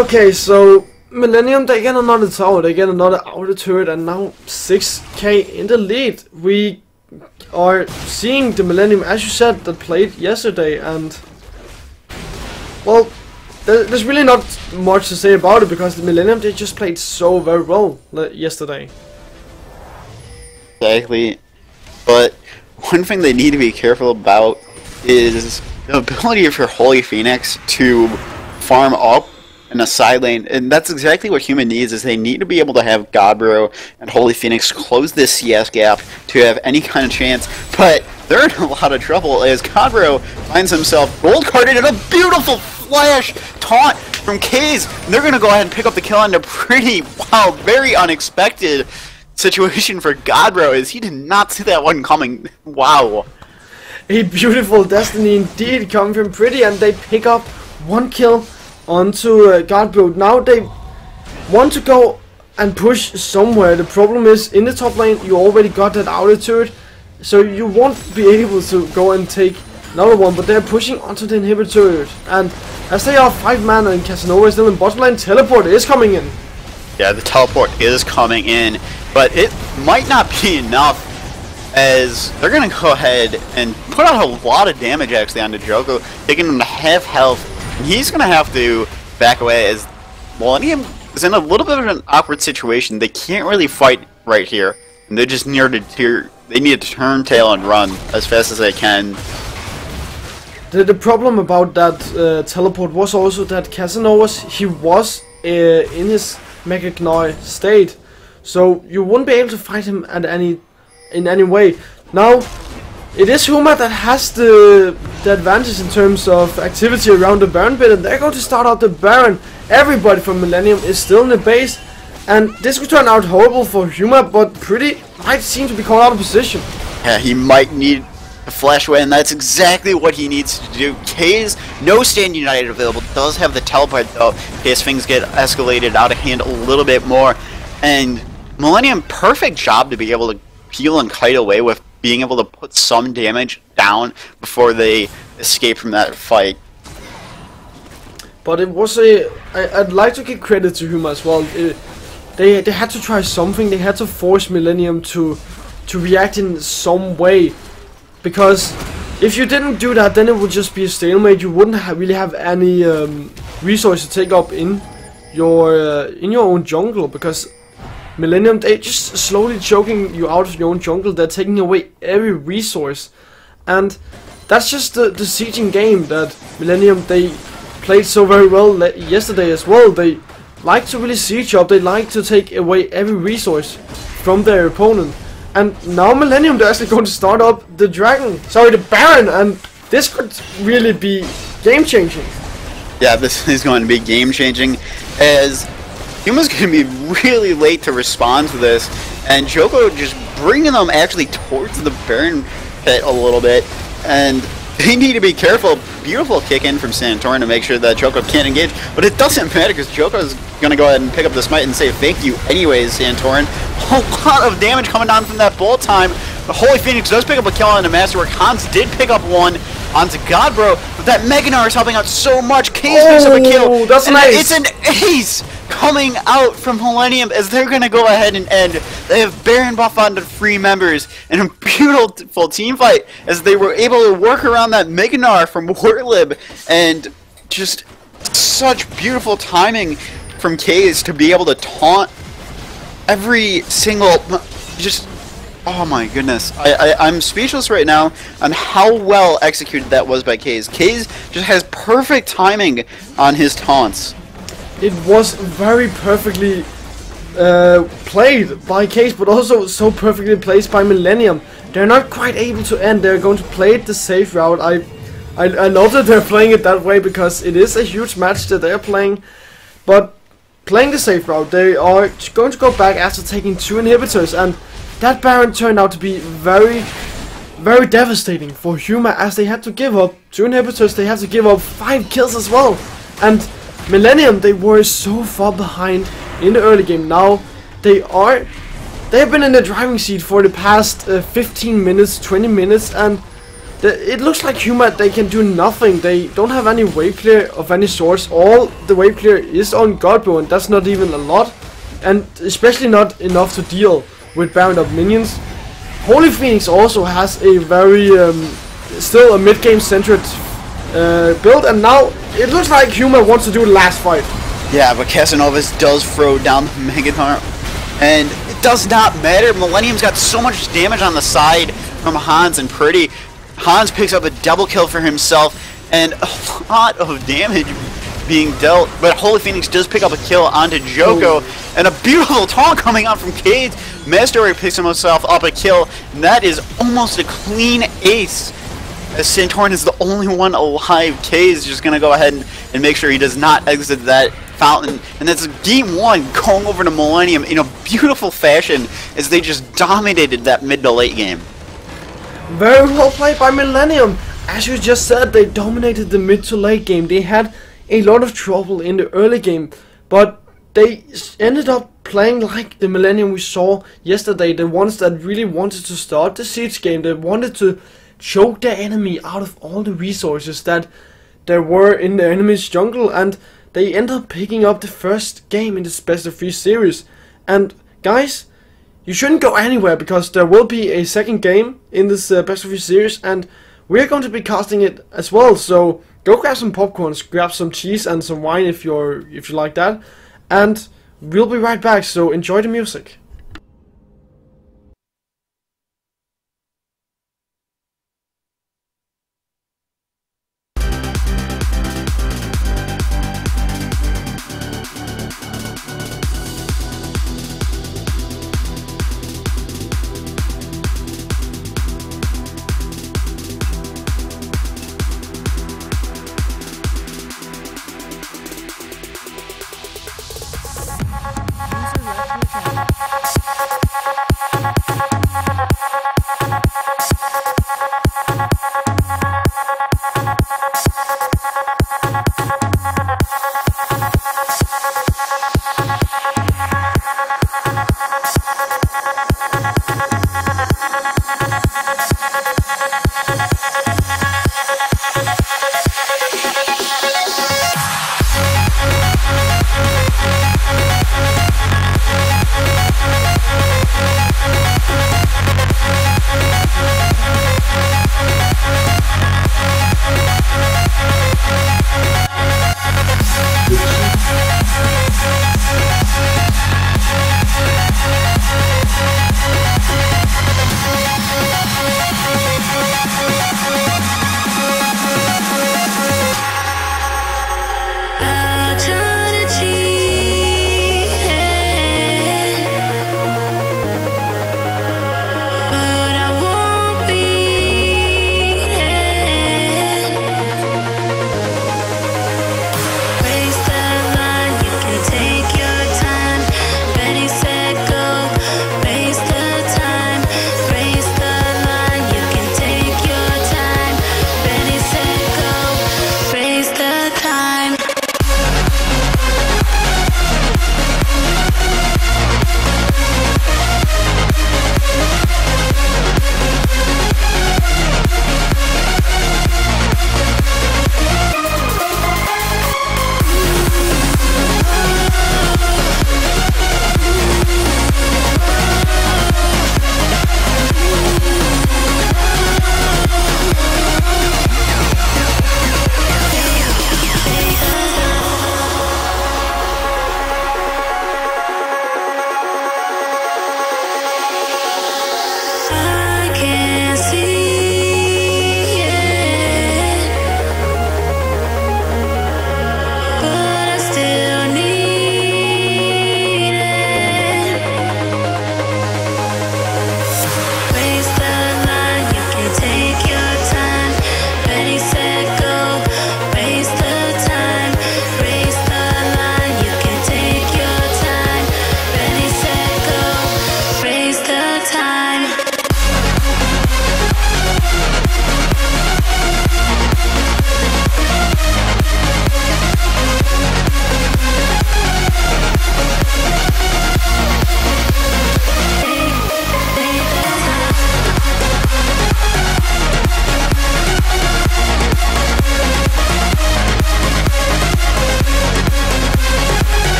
okay, so Millennium, they get another tower, they get another outer turret, and now 6k in the lead. We are seeing the Millennium, as you said, that played yesterday, and well, there's really not much to say about it, because the Millennium, they just played so very well yesterday. Exactly, but one thing they need to be careful about is the ability for Holy Phoenix to farm up in a side lane, and that's exactly what Human needs. Is they need to be able to have Godbro and Holy Phoenix close this CS gap to have any kind of chance, but they're in a lot of trouble as Godbro finds himself gold carded in a beautiful flash taunt from Kaze. They're gonna go ahead and pick up the kill on a pretty, wow, very unexpected situation for Godbro, as he did not see that one coming. Wow. A beautiful destiny indeed coming from Pretty, and they pick up one kill onto Godbro. Now they want to go and push somewhere. The problem is, in the top lane you already got that outer turret, so you won't be able to go and take another one, but they're pushing onto the inhibitor turret, and as they are 5 mana and Casanova is still in bottom lane, teleport is coming in. Yeah, the teleport is coming in, but it might not be enough, as they're going to go ahead and put out a lot of damage actually onto Joko, taking him to half health. And he's going to have to back away, as Millennium is in a little bit of an awkward situation. They can't really fight right here, and they just need to turn tail and run as fast as they can. The problem about that teleport was also that Casanovas, he was in his Mega Gnoi state, so you wouldn't be able to fight him at in any way. Now, it is Huma that has the advantage in terms of activity around the Baron pit, and they're going to start out the Baron. Everybody from Millennium is still in the base, and this could turn out horrible for Huma, but Pretty might seem to be caught out of position. Yeah, he might need a flash away, and that's exactly what he needs to do. Kaze, no Stand United available, does have the teleport though, in case things get escalated out of hand a little bit more. And Millennium, perfect job to be able to peel and kite away with, being able to put some damage down before they escape from that fight. But it was I'd like to give credit to Huma as well. They had to try something. They had to force Millennium to react in some way, because if you didn't do that, then it would just be a stalemate. You wouldn't really have any resources to take up in your own jungle, because Millennium, they just slowly choking you out of your own jungle. They're taking away every resource, and that's just the sieging game that Millennium, they played so very well yesterday as well. They like to really siege up. They like to take away every resource from their opponent. And now Millennium, they're actually going to start up the Baron, and this could really be game changing. Yeah, this is going to be game changing, as Huma's going to be really late to respond to this, and Joko just bringing them actually towards the Baron pit a little bit, and they need to be careful. Beautiful kick in from Santorin to make sure that Joko can't engage, but it doesn't matter because Joko's going to go ahead and pick up the smite and say thank you anyways, Santorin. A lot of damage coming down from that bolt time. The Holy Phoenix does pick up a kill on the Masterwork. Hans did pick up one onto Godbro, but that Mega Gnar is helping out so much. Kaze picks up a kill. That's nice. It's an ace coming out from Millennium, as they're going to go ahead and end. They have Baron buff on the 3 members in a beautiful team fight, as they were able to work around that Mega Gnar from Warlib, and just such beautiful timing from Kaze to be able to taunt every single, just, oh my goodness. I'm speechless right now on how well executed that was by Kaze. Kaze just has perfect timing on his taunts. It was very perfectly played by Kaze, but also so perfectly placed by Millennium. They're not quite able to end. They're going to play it the safe route. I love that they're playing it that way, because it is a huge match that they're playing. But playing the safe route, they are going to go back after taking 2 inhibitors, and that Baron turned out to be very, very devastating for Huma, as they had to give up 2 inhibitors, they had to give up 5 kills as well. And Millennium, they were so far behind in the early game. Now they have been in the driving seat for the past 15 minutes, 20 minutes, and it looks like Huma, they can do nothing. They don't have any wave clear of any sorts. All the wave clear is on Godbow, and that's not even a lot, and especially not enough to deal with bound up minions. Holy Phoenix also has a very still a mid-game centered build, and now it looks like Huma wants to do the last fight. Yeah, but Casanovas does throw down the Megaton, and it does not matter. Millennium's got so much damage on the side from Hans and Pretty. Hans picks up a double kill for himself, and a lot of damage being dealt, but Holy Phoenix does pick up a kill onto Joko, and a beautiful taunt coming out from Cade. Mastery picks himself up a kill, and that is almost a clean ace, as Santorin is the only one alive. Cade is just going to go ahead and make sure he does not exit that fountain, and that's game 1 going over to Millennium in a beautiful fashion, as they just dominated that mid to late game. Very well played by Millennium. As you just said, they dominated the mid to late game. They had a lot of trouble in the early game, but they ended up playing like the Millennium we saw yesterday, the ones that really wanted to start the siege game. They wanted to choke their enemy out of all the resources that there were in the enemy's jungle, and they ended up picking up the first game in this best of 3 series. And guys, you shouldn't go anywhere, because there will be a second game in this best of 3 series, and we're going to be casting it as well. So go grab some popcorns, grab some cheese and some wine if you like that, and we'll be right back. So enjoy the music. User left your channel.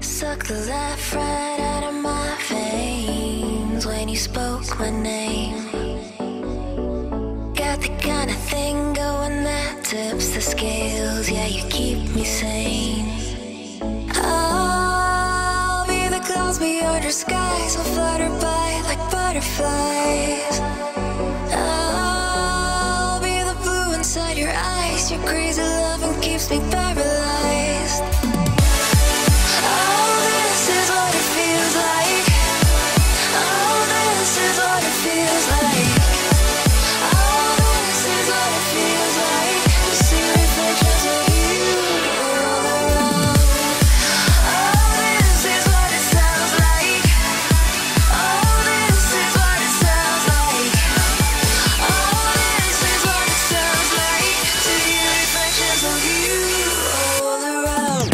Suck the life right out of my veins when you spoke my name. Got the kind of thing going that tips the scales. Yeah, you keep me sane. I'll be the clouds beyond your skies. We'll flutter by like butterflies. I'll be the blue inside your eyes. Your crazy loving keeps me paralyzed. Oh, this is what it feels like. Oh, this is what it feels like. Oh, this is what it feels like to see reflections of you all around. Oh, this is what it sounds like. Oh, this is what it sounds like. Oh, this is what it sounds like to hear reflections of you all around.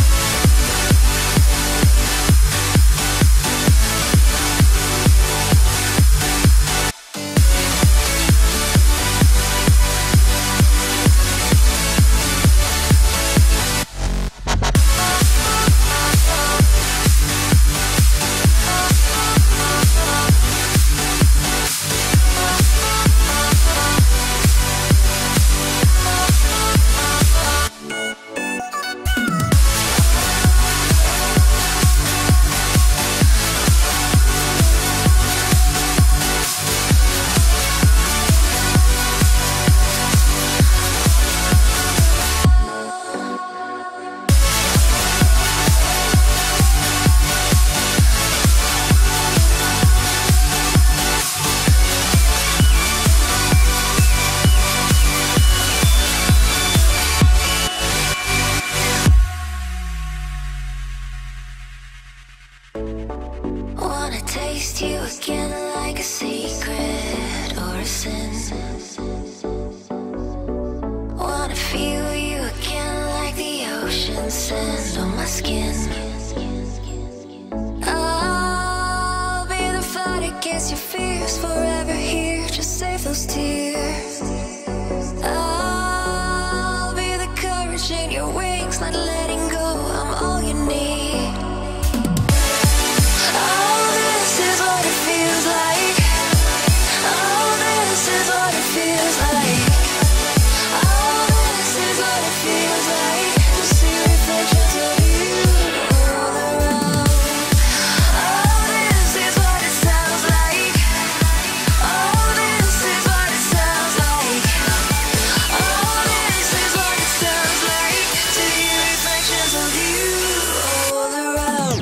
Wanna taste you again like a secret or a sin. Wanna feel you again like the ocean sand on my skin. I'll be the fight against your fears, forever here, just save those tears. I'll be the courage in your wings, not letting go, I'm all you need. Oh, this is what it feels like. Oh, this is what it feels like. Oh, this is what it feels like to see reflections of you all around. Oh, this is what it sounds like. Oh, this is what it sounds like. Oh, this is what it sounds like to hear reflections of you all around.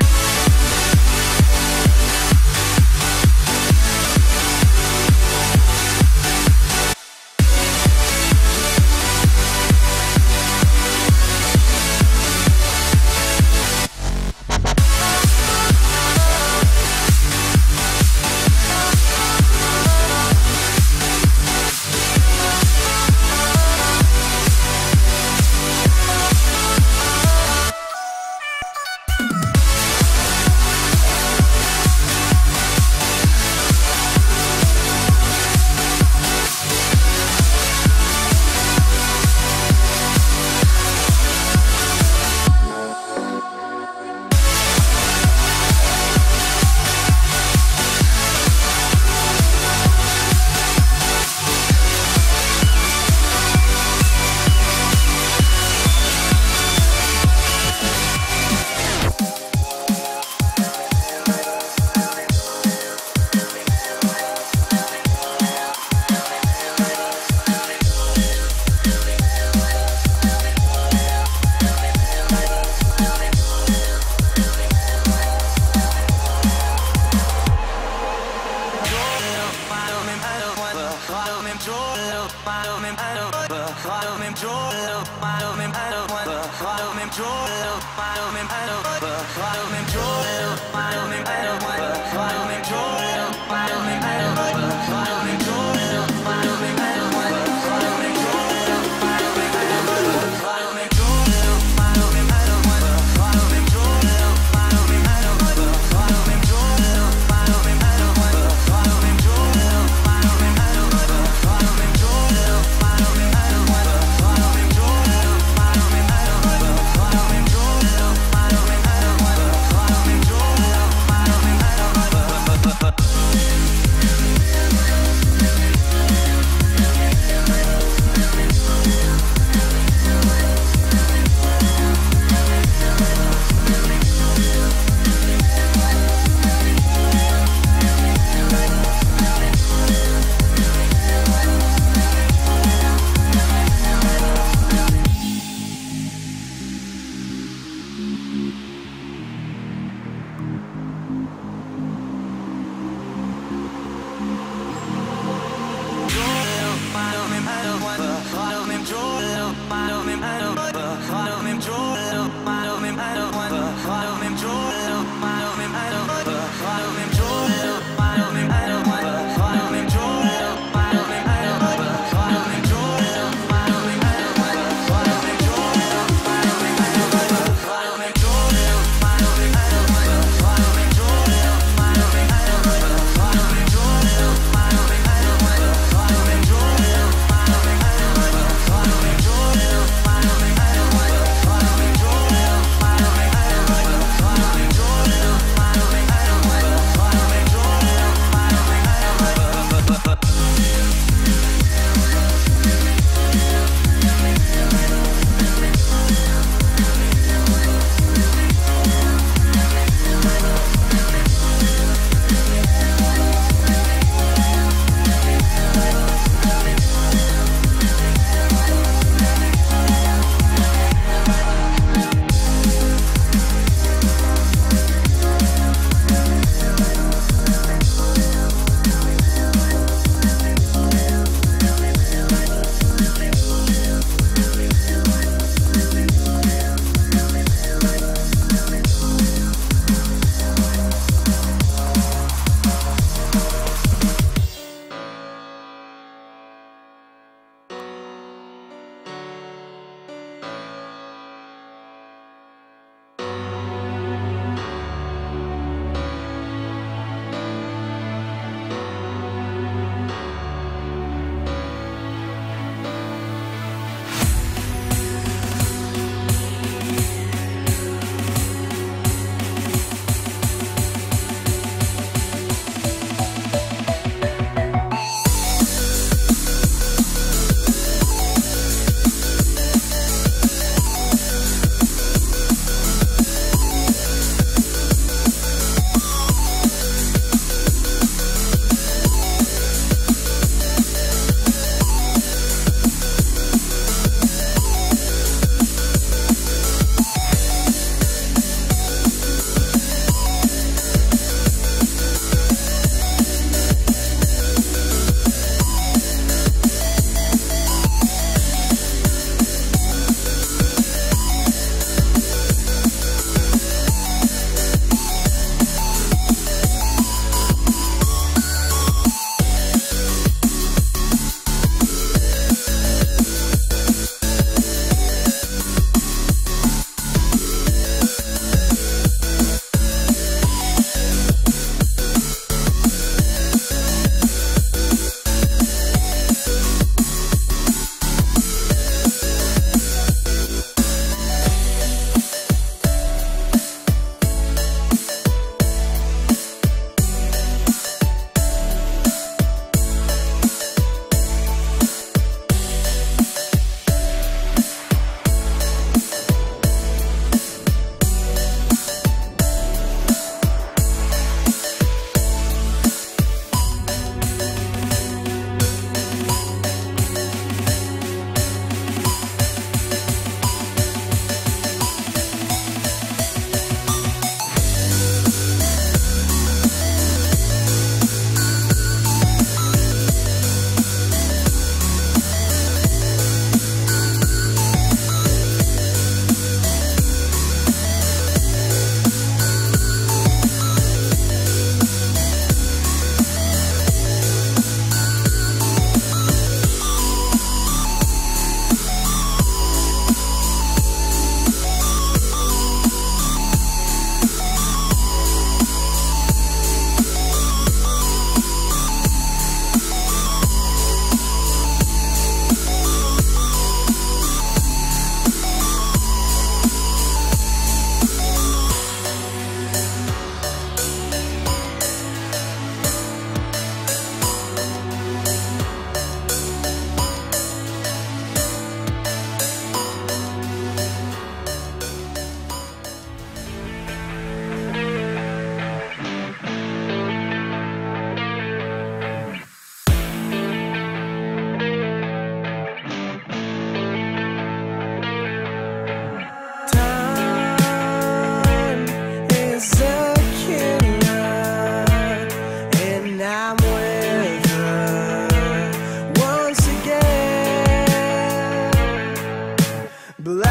blind.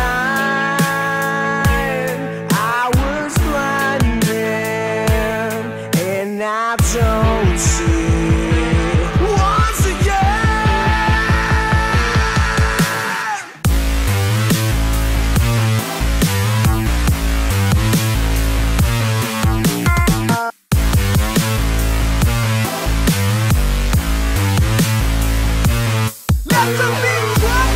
I was blinded, and I don't see once let the beat drop.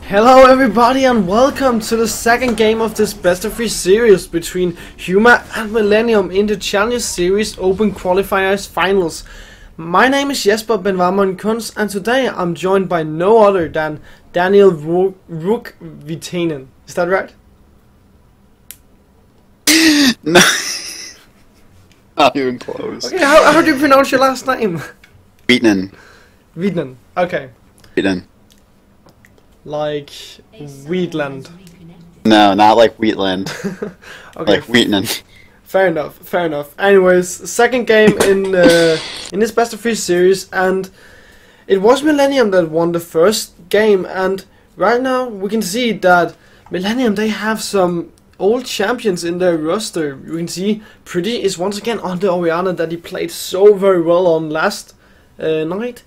Hello everybody and welcome to the second game of this best of 3 series between Huma and Millennium in the Challenger Series Open Qualifiers Finals. My name is Jesper Benvamon Kunz and today I'm joined by no other than Daniel Rook Vitanen. Is that right? No. Not even close. Okay, how do you pronounce your last name? Wheatman. Vitanen. Okay. Wheatman. Like Wheatland. No, not like Wheatland. Okay. Like Wheatman. Fair enough, fair enough. Anyways, second game in this best of 3 series, and it was Millennium that won the first game, and right now we can see that Millennium, they have some old champions in their roster. You can see Pretty is once again on the Orianna that he played so very well on last night.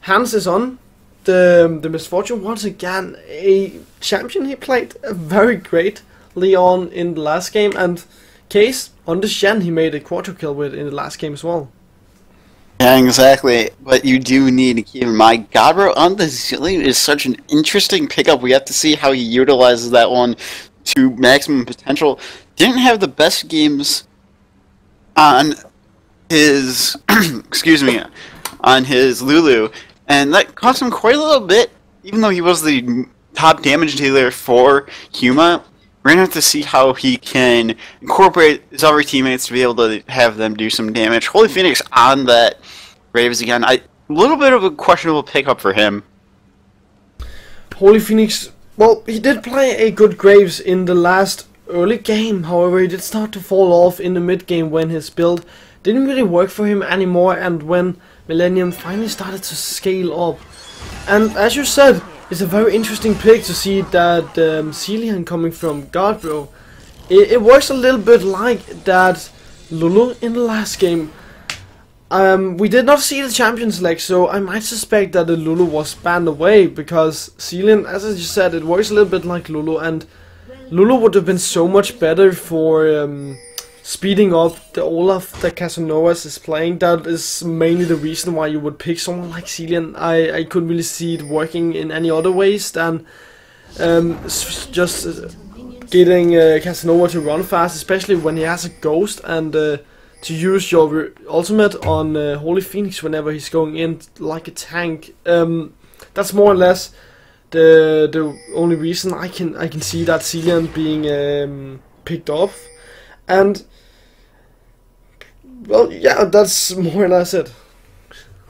Hans is on the Misfortune, once again a champion he played very greatly on in the last game, and Case on the Shen he made a quarter kill with in the last game as well. Yeah, exactly. But you do need to keep in mind, Godbro on the Zilean is such an interesting pickup. We have to see how he utilizes that one to maximum potential. Didn't have the best games on his excuse me, on his Lulu, and that cost him quite a little bit, even though he was the top damage dealer for Huma. We're gonna have to see how he can incorporate his other teammates to be able to have them do some damage. Holy Phoenix on that Graves again. A little bit of a questionable pickup for him. Holy Phoenix, well, he did play a good Graves in the last early game. However, he did start to fall off in the mid game when his build didn't really work for him anymore, and when Millennium finally started to scale up. And as you said, it's a very interesting pick to see that Zilean coming from Godbro. It works a little bit like that Lulu in the last game. We did not see the Champions leg, so I might suspect that the Lulu was banned away, because Zilean, as I just said, it works a little bit like Lulu, and Lulu would have been so much better for speeding up the Olaf that Casanovas is playing. That is mainly the reason why you would pick someone like Zilean. I couldn't really see it working in any other ways than just getting Casanova to run fast, especially when he has a ghost, and to use your ultimate on Holy Phoenix whenever he's going in like a tank. That's more or less the only reason I can see that Zilean being picked off. And well, yeah, that's more or less it.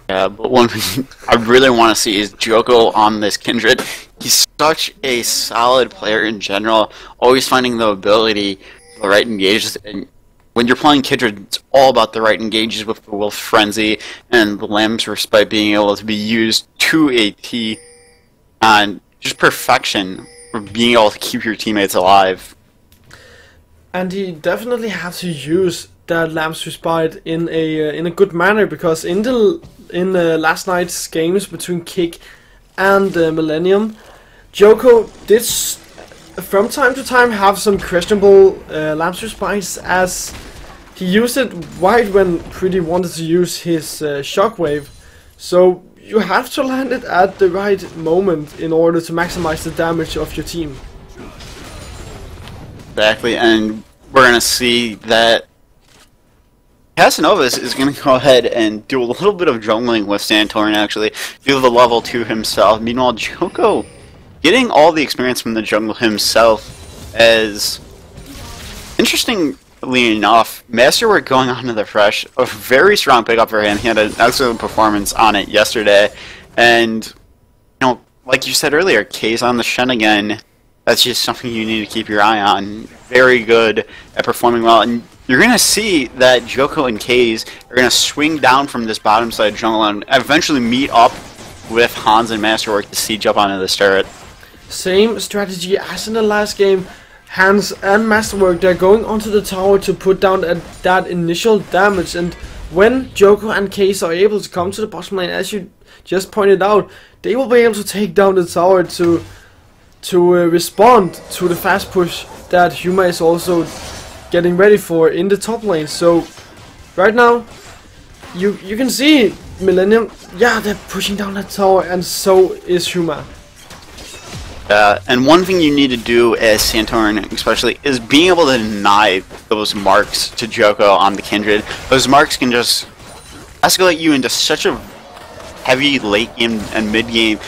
Yeah, but one thing I really want to see is Joko on this Kindred. He's such a solid player in general, always finding the ability for the right engages. And when you're playing Kindred, it's all about the right engages with the Wolf Frenzy and the Lamb's Respite being able to be used to a T, and just perfection for being able to keep your teammates alive. And he definitely had to use that Lamb's Respite in a good manner, because in the last night's games between Kick and Millennium, Joko did from time to time have some questionable Lamb's Respites, as he used it right when Pretty wanted to use his Shockwave. So you have to land it at the right moment in order to maximize the damage of your team. Exactly, and we're going to see that Casanovas is going to go ahead and do a little bit of jungling with Santorin, actually, do the level 2 himself. Meanwhile, Joko getting all the experience from the jungle himself, as, interestingly enough, Masterwork going on to the Fresh, a very strong pickup for him. He had an excellent performance on it yesterday, and, you know, like you said earlier, K's on the Shen again. That's just something you need to keep your eye on. Very good at performing well, and you're going to see that Joko and Kaze are going to swing down from this bottom side jungle and eventually meet up with Hans and Masterwork to siege up onto this turret. Same strategy as in the last game. Hans and Masterwork, they're going onto the tower to put down that initial damage, and when Joko and Case are able to come to the bottom lane, as you just pointed out, they will be able to take down the tower to respond to the fast push that Huma is also getting ready for in the top lane. So right now you can see Millennium, yeah, they're pushing down that tower, and so is Huma. And one thing you need to do as Santorin especially is being able to deny those marks to Joko on the Kindred. Those marks can just escalate you into such a heavy late game and mid game.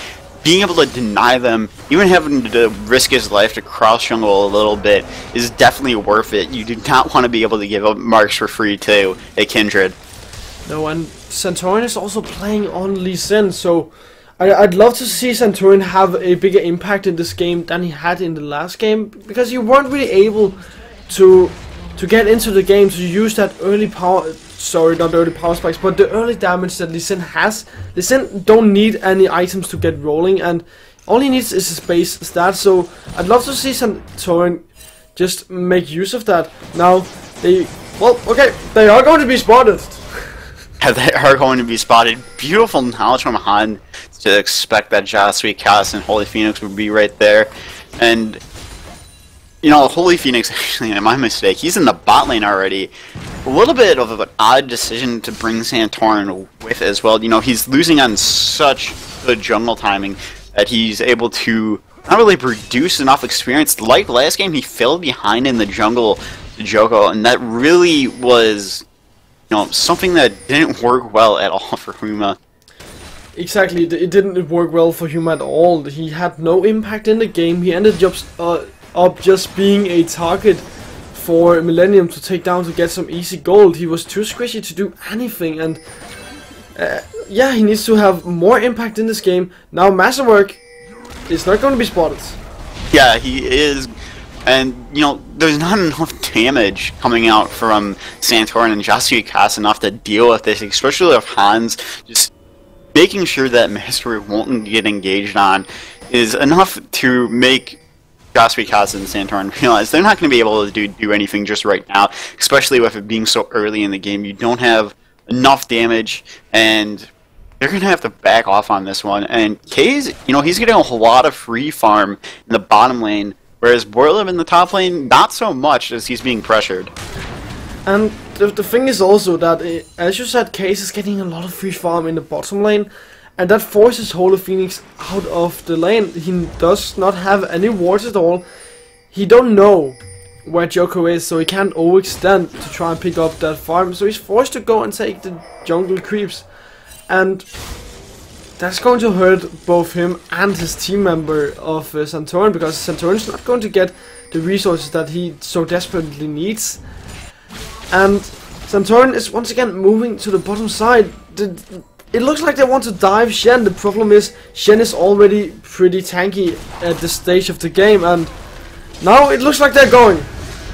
Being able to deny them, even having to risk his life to cross jungle a little bit, is definitely worth it. You do not want to be able to give up marks for free to a Kindred. No, and Santorin is also playing on Lee Sin, so I'd love to see Santorin have a bigger impact in this game than he had in the last game, because you weren't really able to get into the game to use that early power. Sorry, not the early power spikes, but the early damage that Lee Sin has. Lee Sin don't need any items to get rolling, and all he needs is a base stat. So I'd love to see Santorin just make use of that. Now they are going to be spotted. They are going to be spotted. Beautiful knowledge from Han to expect that Jasui, Cass, and Holy Phoenix would be right there. And, you know, Holy Phoenix, actually, my mistake, he's in the bot lane already. A little bit of an odd decision to bring Santorin with as well. You know, he's losing on such good jungle timing that he's able to not really produce enough experience. Like last game, he fell behind in the jungle to Joko, and that really was, you know, something that didn't work well at all for Huma. Exactly, it didn't work well for him at all. He had no impact in the game. He ended up just being a target for Millennium to take down to get some easy gold. He was too squishy to do anything, and yeah, he needs to have more impact in this game. Now Masterwork is not going to be spotted. Yeah, he is. And, you know, there's not enough damage coming out from Santorin and Jasui Cass enough to deal with this, especially if Hans just making sure that Masterwork won't get engaged on is enough to make Jasui Cass and Santorin realize they're not going to be able to do anything just right now, especially with it being so early in the game. You don't have enough damage, and they're going to have to back off on this one. And Kay's, you know, he's getting a lot of free farm in the bottom lane, whereas Borlem in the top lane, not so much as he's being pressured. And the thing is also that, as you said, Case is getting a lot of free farm in the bottom lane, and that forces Holy Phoenix out of the lane. He does not have any wards at all. He don't know where Joko is, so he can't overextend to try and pick up that farm. So he's forced to go and take the jungle creeps, and that's going to hurt both him and his team member of Santorin, because Santorin's not going to get the resources that he so desperately needs. And Santorin is once again moving to the bottom side. It looks like they want to dive Shen. The problem is Shen is already pretty tanky at this stage of the game, and now it looks like they're going.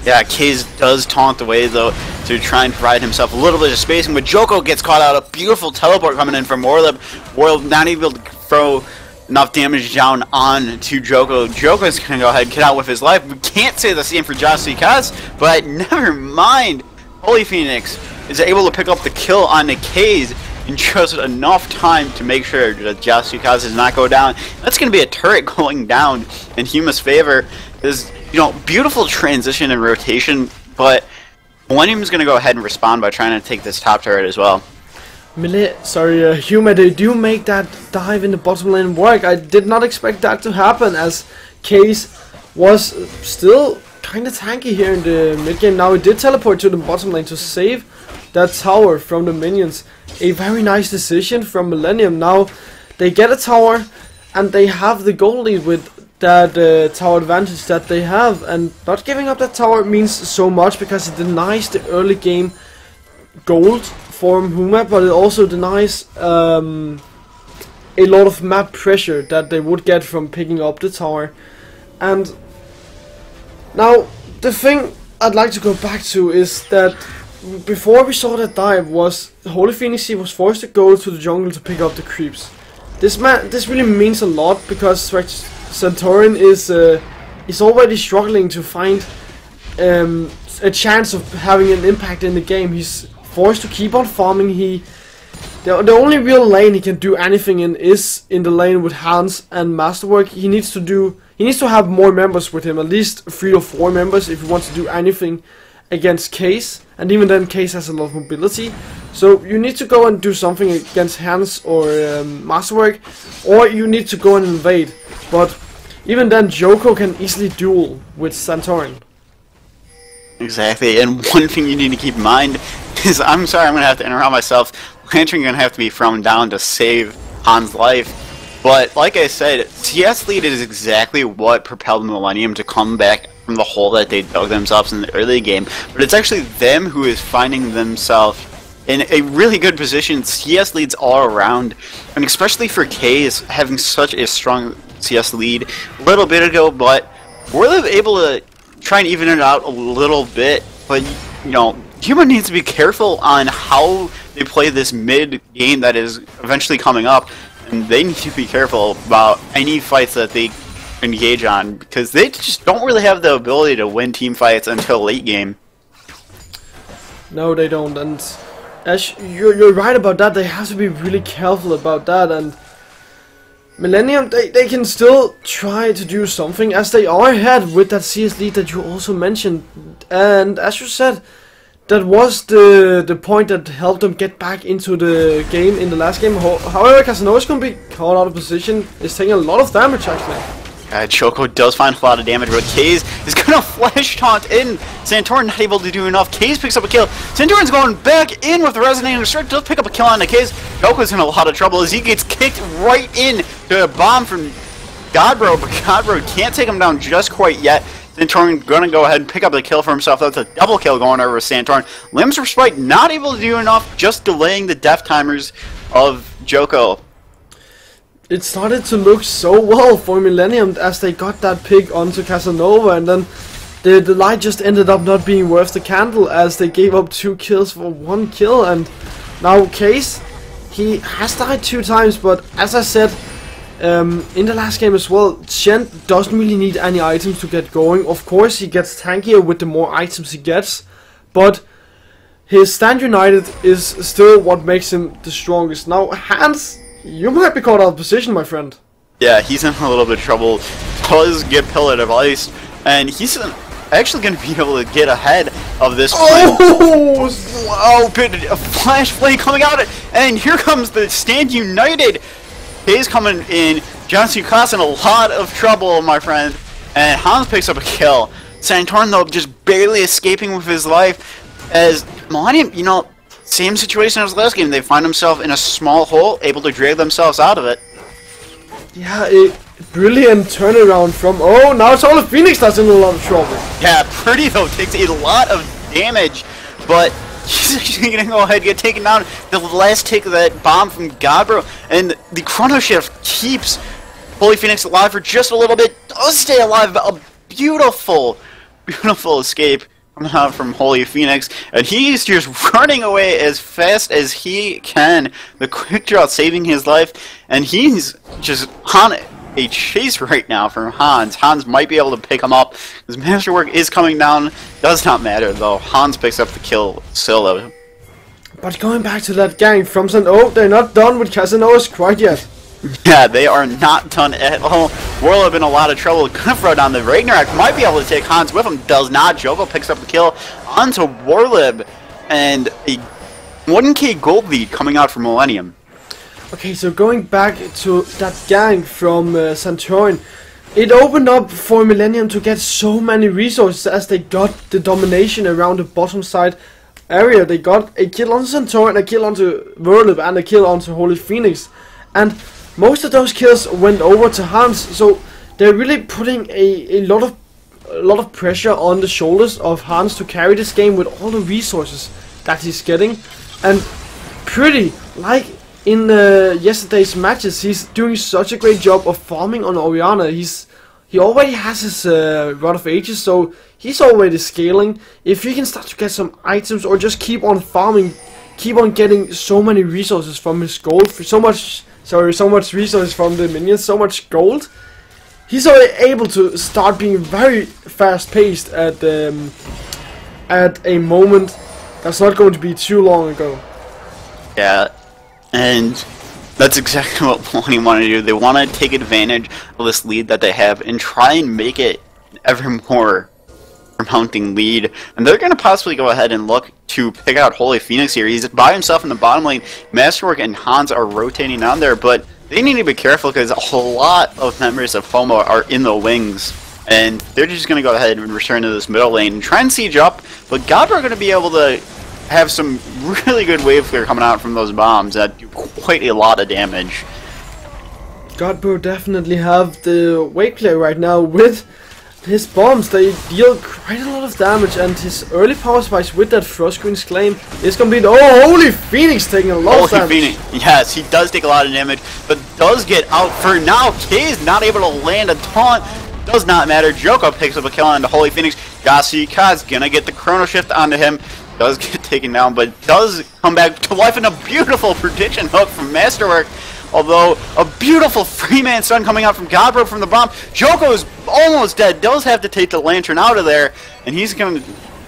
Yeah, Kaze does taunt away though to try and provide himself a little bit of spacing, but Joko gets caught out. A beautiful teleport coming in from Warleb. Warleb not able to throw enough damage down on to Joko. Joko's gonna go ahead and get out with his life. We can't say the same for Jasui Cass, but never mind. Holy Phoenix is able to pick up the kill on the Kaze in just enough time to make sure that Jasui Cass does not go down. That's going to be a turret going down in Huma's favor. There's, you know, beautiful transition and rotation, but Millennium's going to go ahead and respond by trying to take this top turret as well. Huma, they do make that dive in the bottom lane work. I did not expect that to happen, as Case was still kind of tanky here in the mid game. Now he did teleport to the bottom lane to save that tower from the minions. A very nice decision from Millennium. Now they get a tower, and they have the gold lead with that tower advantage that they have, and not giving up that tower means so much, because it denies the early game gold for Huma, but it also denies a lot of map pressure that they would get from picking up the tower. And now the thing I'd like to go back to is that before we saw that dive was Holy Phoenix was forced to go to the jungle to pick up the creeps. This really means a lot, because Santorin is already struggling to find a chance of having an impact in the game. He's forced to keep on farming. The only real lane he can do anything in is in the lane with Hans and Masterwork. He needs to have more members with him, at least 3 or 4 members, if he wants to do anything against Case, and even then Case has a lot of mobility. So you need to go and do something against Hans or Masterwork, or you need to go and invade. But even then Joko can easily duel with Santorin. Exactly, and one thing you need to keep in mind is, I'm sorry, I'm going to have to interrupt myself, Lantern going to have to be thrown down to save Han's life, but like I said, CS lead is exactly what propelled Millennium to come back from the hole that they dug themselves in the early game, but it's actually them who is finding themselves in a really good position. CS leads all around, and especially for Kaze having such a strong CS lead a little bit ago, but we're able to try and even it out a little bit, but you know, Human needs to be careful on how they play this mid game that is eventually coming up, and they need to be careful about any fights that they engage on, because they just don't really have the ability to win team fights until late game. No, they don't, and as you're right about that, they have to be really careful about that, and Millennium, they can still try to do something, as they are ahead with that CS lead that you also mentioned, and as you said, that was the point that helped them get back into the game in the last game. However, Casanova is going to be caught out of position, is taking a lot of damage actually. Choco does find a lot of damage, but Kaze is going to flash taunt in. Santorin not able to do enough. Kaze picks up a kill. Santorin's going back in with the Resonating Strike, does pick up a kill on the Kaze. Choco's in a lot of trouble as he gets kicked right in to a bomb from Godbro, but Godbro can't take him down just quite yet. Santorin gonna go ahead and pick up the kill for himself. That's a double kill going over with Santorin. Limbs Respite not able to do enough, just delaying the death timers of Joko. It started to look so well for Millennium as they got that pick onto Casanova, and then the light just ended up not being worth the candle as they gave up 2 kills for 1 kill. And now Kaze, he has died 2 times, but as I said in the last game as well, Shen doesn't really need any items to get going. Of course, he gets tankier with the more items he gets, but his Stand United is still what makes him the strongest. Now, Hans, you might be caught out of position, my friend. Yeah, he's in a little bit of trouble. Does get Pillar of Ice, and he's actually going to be able to get ahead of this. Oh! Wow, a flash flame coming out, and here comes the Stand United. He's coming in. Johnson Class in a lot of trouble, my friend. And Hans picks up a kill. Santorin, though, just barely escaping with his life. As Millennium, you know, same situation as last game. They find themselves in a small hole, able to drag themselves out of it. Yeah, a brilliant turnaround from... Oh, now it's all of Phoenix that's in a lot of trouble. Yeah, Pretty, though, takes a lot of damage. But he's actually going to go ahead and get taken down. The last take of that bomb from Godbro. And the Chrono Shift keeps Holy Phoenix alive for just a little bit. Does stay alive. A beautiful, beautiful escape coming out from Holy Phoenix. And he's just running away as fast as he can. The quick draw saving his life. And he's just on a chase right now from Hans. Hans might be able to pick him up. His Masterwork is coming down. Does not matter though. Hans picks up the kill solo. But going back to that gang from Oh, they're not done with Casanova's quite yet. Yeah, they are not done at all. Warlove in a lot of trouble. Gonna throw down the Ragnarok. Might be able to take Hans with him. Does not. Joko picks up the kill onto Warlib. And a 1k gold lead coming out from Millennium. Okay, so going back to that gang from Santorin, it opened up for Millennium to get so many resources as they got the domination around the bottom side area. They got a kill on Santorin, a kill onto Warlib, and a kill onto Holy Phoenix. And most of those kills went over to Hans, so they're really putting a lot of pressure on the shoulders of Hans to carry this game with all the resources that he's getting. And Pretty, like in yesterday's matches, he's doing such a great job of farming on Orianna. He already has his Rod of Ages, so he's already scaling. If he can start to get some items or just keep on farming, keep on getting so many resources from his gold, so much resources from the minions, so much gold, he's already able to start being very fast paced at a moment that's not going to be too long ago. Yeah, and that's exactly what Millennium want to do. They want to take advantage of this lead that they have and try and make it ever more mounting lead. And they're going to possibly go ahead and look to pick out Holy Phoenix here. He's by himself in the bottom lane. Masterwork and Hans are rotating on there, but they need to be careful because a lot of members of FOMO are in the wings. And they're just going to go ahead and return to this middle lane and try and siege up. But Godbro are going to be able to have some really good wave clear coming out from those bombs that do quite a lot of damage. Godbro definitely have the wave clear right now with his bombs. They deal quite a lot of damage, and his early power spikes with that Frost Queen's Claim is complete. Oh, Holy Phoenix taking a lot of damage. Phoenix, yes, he does take a lot of damage, but does get out for now. Kay is not able to land a taunt. Does not matter. Joko picks up a kill onto Holy Phoenix. Yasuika's gonna get the Chrono Shift onto him. Does get taken down, but does come back to life in a beautiful prediction hook from Masterwork. Although a beautiful Freeman Stun coming out from Godbro from the bomb. Joko is almost dead. Does have to take the Lantern out of there, and he's gonna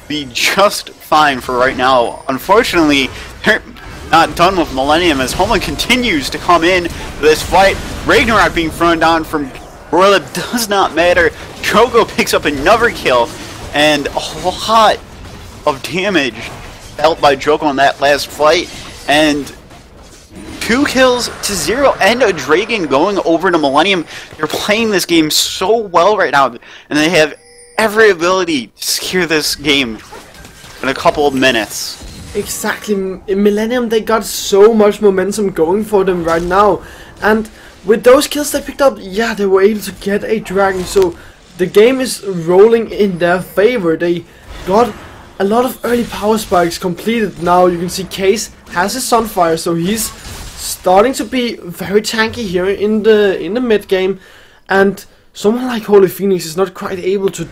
be just fine for right now. Unfortunately, they're not done with Millennium as Homeland continues to come in to this fight. Ragnarok being thrown down from Royal does not matter. Joko picks up another kill, and a lot of damage dealt by Joko on that last fight, and 2 kills to 0, and a Dragon going over to Millennium. They're playing this game so well right now, and they have every ability to secure this game in a couple of minutes. Exactly. In Millennium, they got so much momentum going for them right now, and with those kills they picked up, yeah, they were able to get a Dragon, so the game is rolling in their favor. They got a lot of early power spikes completed now. You can see Case has his Sunfire, so he's starting to be very tanky here in the mid game, and someone like Holy Phoenix is not quite able to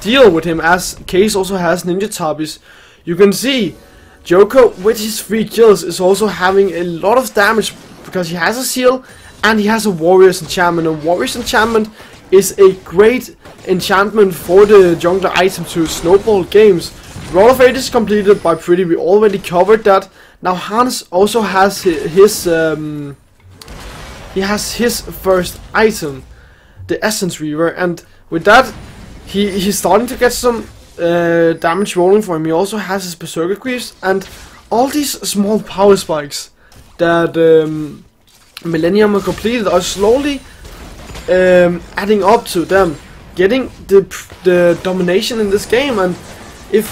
deal with him, as Case also has Ninja Tabis. You can see Joko with his 3 kills is also having a lot of damage because he has a seal and he has a Warrior's Enchantment. A Warrior's Enchantment is a great enchantment for the jungler item to snowball games. Roll of Fate is completed by Pretty, we already covered that. Now Hans also has his first item, the Essence Reaver, and with that he's starting to get some damage rolling for him. He also has his Berserker Greaves, and all these small power spikes that Millennium are completed are slowly adding up to them getting the domination in this game. And if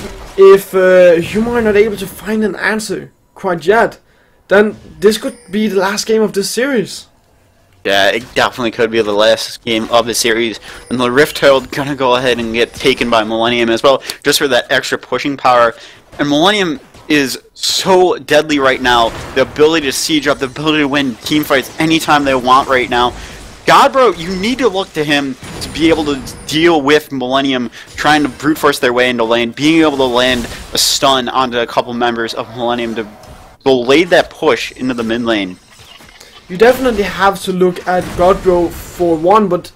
Human are not able to find an answer quite yet, then this could be the last game of this series. Yeah, it definitely could be the last game of the series, and the Rift Herald gonna go ahead and get taken by Millennium as well, just for that extra pushing power. And Millennium is so deadly right now. The ability to siege up, the ability to win team fights anytime they want right now. Godbro, you need to look to him to be able to deal with Millennium trying to brute force their way into lane, being able to land a stun onto a couple members of Millennium to lay that push into the mid lane. You definitely have to look at Godbro for one, but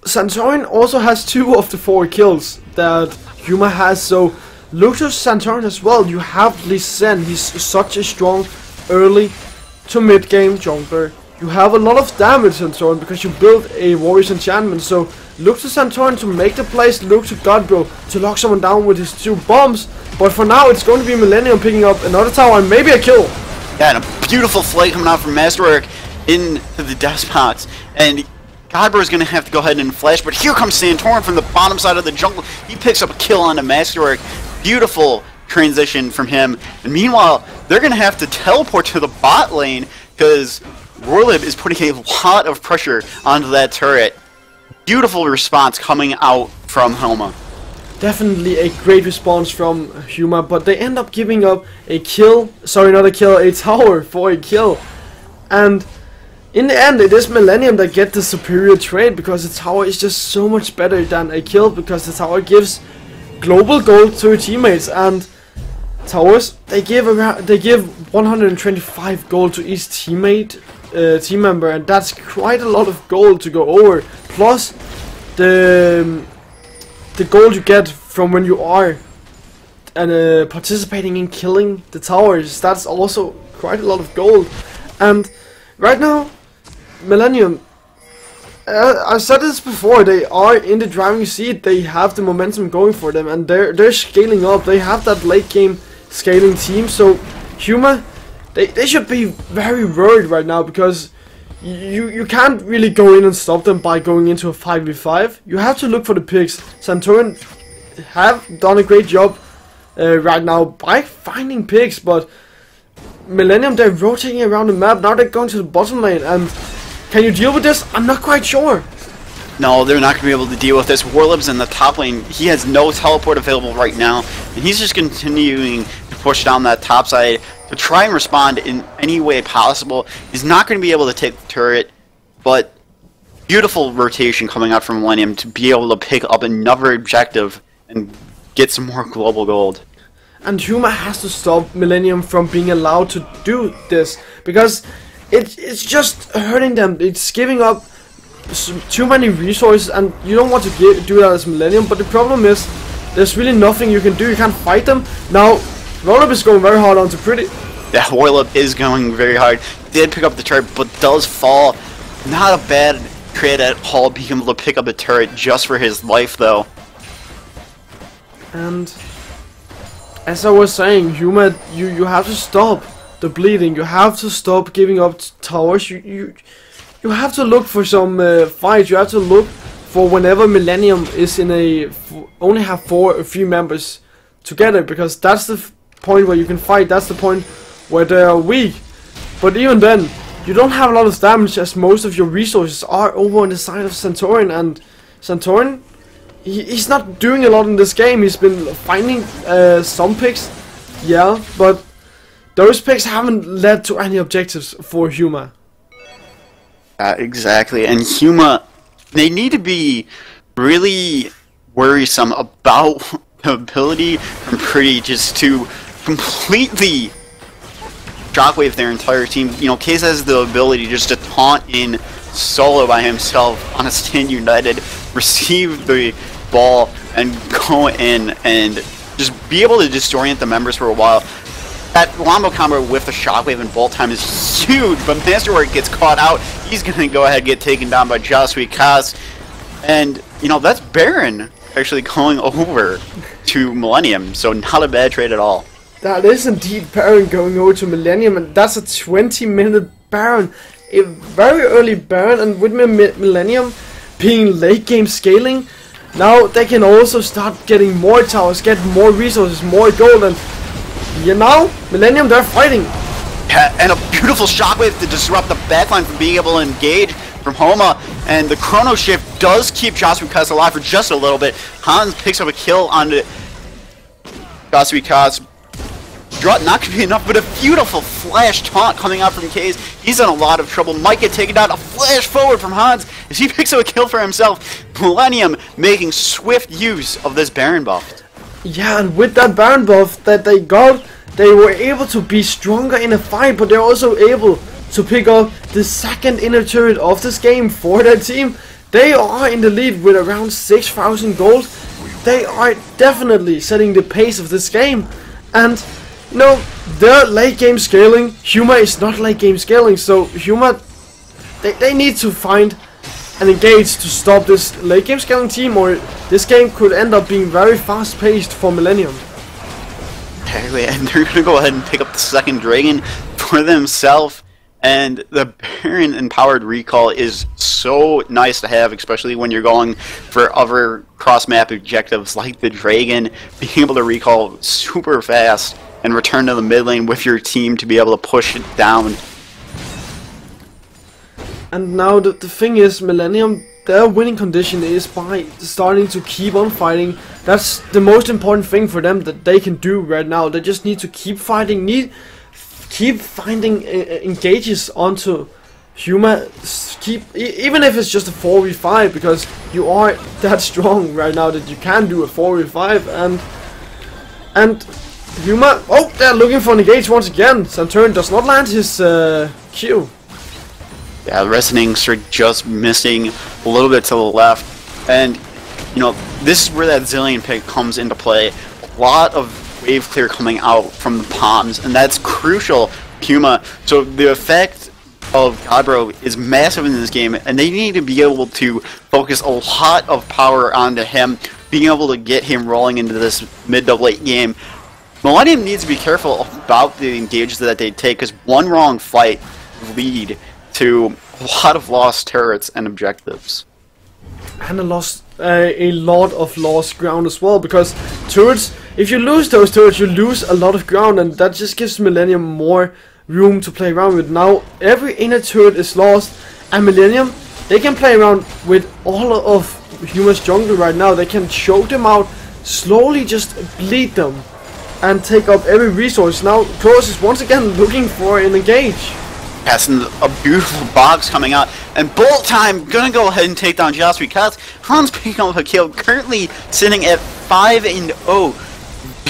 Santorin also has 2 of the 4 kills that Yuma has, so look to Santorin as well. You have Lee Sin, he's such a strong early to mid game jungler. You have a lot of damage, Santorin, because you built a Warrior's Enchantment, so look to Santorin to make the plays, look to Godbro to lock someone down with his 2 bombs, but for now it's going to be Millennium picking up another tower and maybe a kill. Yeah, and a beautiful flight coming out from Masterwork into the Despots, and Godbro is going to have to go ahead and flash, but here comes Santorin from the bottom side of the jungle. He picks up a kill on the Masterwork. Beautiful transition from him, and meanwhile, they're going to have to teleport to the bot lane, because Rorlib is putting a lot of pressure onto that turret. Beautiful response coming out from Helma. Definitely a great response from Huma, but they end up giving up a kill, sorry, not a kill, a tower for a kill. And in the end, it is Millennium that get the superior trade, because the tower is just so much better than a kill, because the tower gives global gold to your teammates, and towers, they give 125 gold to each teammate, team member, and that's quite a lot of gold to go over, plus the gold you get from when you are participating in killing the towers, that's also quite a lot of gold. And right now, Millennium, I said this before, they are in the driving seat, they have the momentum going for them, and they're scaling up, they have that late game scaling team, so Huma, they should be very worried right now, because you can't really go in and stop them by going into a 5v5. You have to look for the picks. Santorin have done a great job right now by finding picks, but Millennium, they're rotating around the map. Now they're going to the bottom lane, and can you deal with this? I'm not quite sure. No, they're not going to be able to deal with this. Warlib's in the top lane. He has no teleport available right now, and he's just continuing to push down that top side to try and respond in any way possible. He's not going to be able to take the turret, but beautiful rotation coming out from Millennium to be able to pick up another objective and get some more global gold. And Huma has to stop Millennium from being allowed to do this, because it's just hurting them. It's giving up too many resources, and you don't want to do that as Millennium. But the problem is, there's really nothing you can do. You can't fight them. Now, Warlib is going very hard onto Pretty. Yeah, Warlib is going very hard. Did pick up the turret, but does fall. Not a bad trade at all, being able to pick up a turret just for his life, though. And as I was saying, Huma, you have to stop the bleeding. You have to stop giving up towers. You have to look for some fights. You have to look for whenever Millennium is in a only have 4 or 3 members together, because that's the point where you can fight. That's the point where they are weak. But even then, you don't have a lot of damage, as most of your resources are over on the side of Santorin. And Santorin, he's not doing a lot in this game. He's been finding some picks, yeah, but those picks haven't led to any objectives for Huma. Exactly, and Huma, they need to be really worrisome about the ability from Pretty just to completely shockwave their entire team. You know, Case has the ability just to taunt in solo by himself on a Stand United, receive the ball, and go in and just be able to disorient the members for a while. That Wombo combo with the shockwave and bolt time is huge, but Masterwork gets caught out. He's going to go ahead and get taken down by Josué Cas. And, you know, that's Baron actually going over to Millennium, so not a bad trade at all. That is indeed Baron going over to Millennium, and that's a 20-minute Baron. A very early Baron, and with Millennium being late game scaling, now they can also start getting more towers, get more resources, more gold, and you know, Millennium, they're fighting. Yeah, and a beautiful shockwave to disrupt the backline from being able to engage from Homa, and the Chrono Shift does keep Josué Cas alive for just a little bit. Hans picks up a kill onto Josué Cas. Drut not going to be enough, but a beautiful flash taunt coming out from Case. He's in a lot of trouble. Might get taken down. A flash forward from Hans as he picks up a kill for himself. Millennium making swift use of this Baron buff. Yeah, and with that Baron buff that they got, they were able to be stronger in a fight, but they're also able to pick up the second inner turret of this game for their team. They are in the lead with around 6,000 gold. They are definitely setting the pace of this game. And, you know, they're late game scaling. Huma is not late game scaling, so Huma, they need to find and engage to stop this late game scaling team, or this game could end up being very fast paced for Millennium. Exactly, and they're going to go ahead and pick up the second Dragon for themselves. And the Baron empowered recall is so nice to have, especially when you're going for other cross-map objectives like the Dragon. Being able to recall super fast and return to the mid lane with your team to be able to push it down. And now the thing is, Millennium, their winning condition is by starting to keep on fighting. That's the most important thing for them that they can do right now. They just need to keep fighting, keep finding engages onto Huma, even if it's just a 4v5, because you are that strong right now that you can do a 4v5. And Huma, oh, they're looking for an engage once again. Santorin does not land his Q. Yeah, the Resonings are just missing a little bit to the left, and you know, this is where that Zilean pick comes into play. A lot of wave clear coming out from the palms, and that's crucial, Puma. So the effect of Godbro is massive in this game, and they need to be able to focus a lot of power onto him, being able to get him rolling into this mid to late game. Millennium needs to be careful about the engages that they take, because one wrong fight lead to a lot of lost turrets and objectives. And a lot of lost ground as well, because turrets, if you lose those turrets, you lose a lot of ground, and that just gives Millennium more room to play around with. Now every inner turret is lost, and Millennium, they can play around with all of Huma's jungle right now. They can choke them out, slowly just bleed them, and take up every resource. Now Chorus is once again looking for an engage. Yes, and a beautiful box coming out, and Bolt Time gonna go ahead and take down Joust because Hans picking up a kill, currently sitting at 5-0.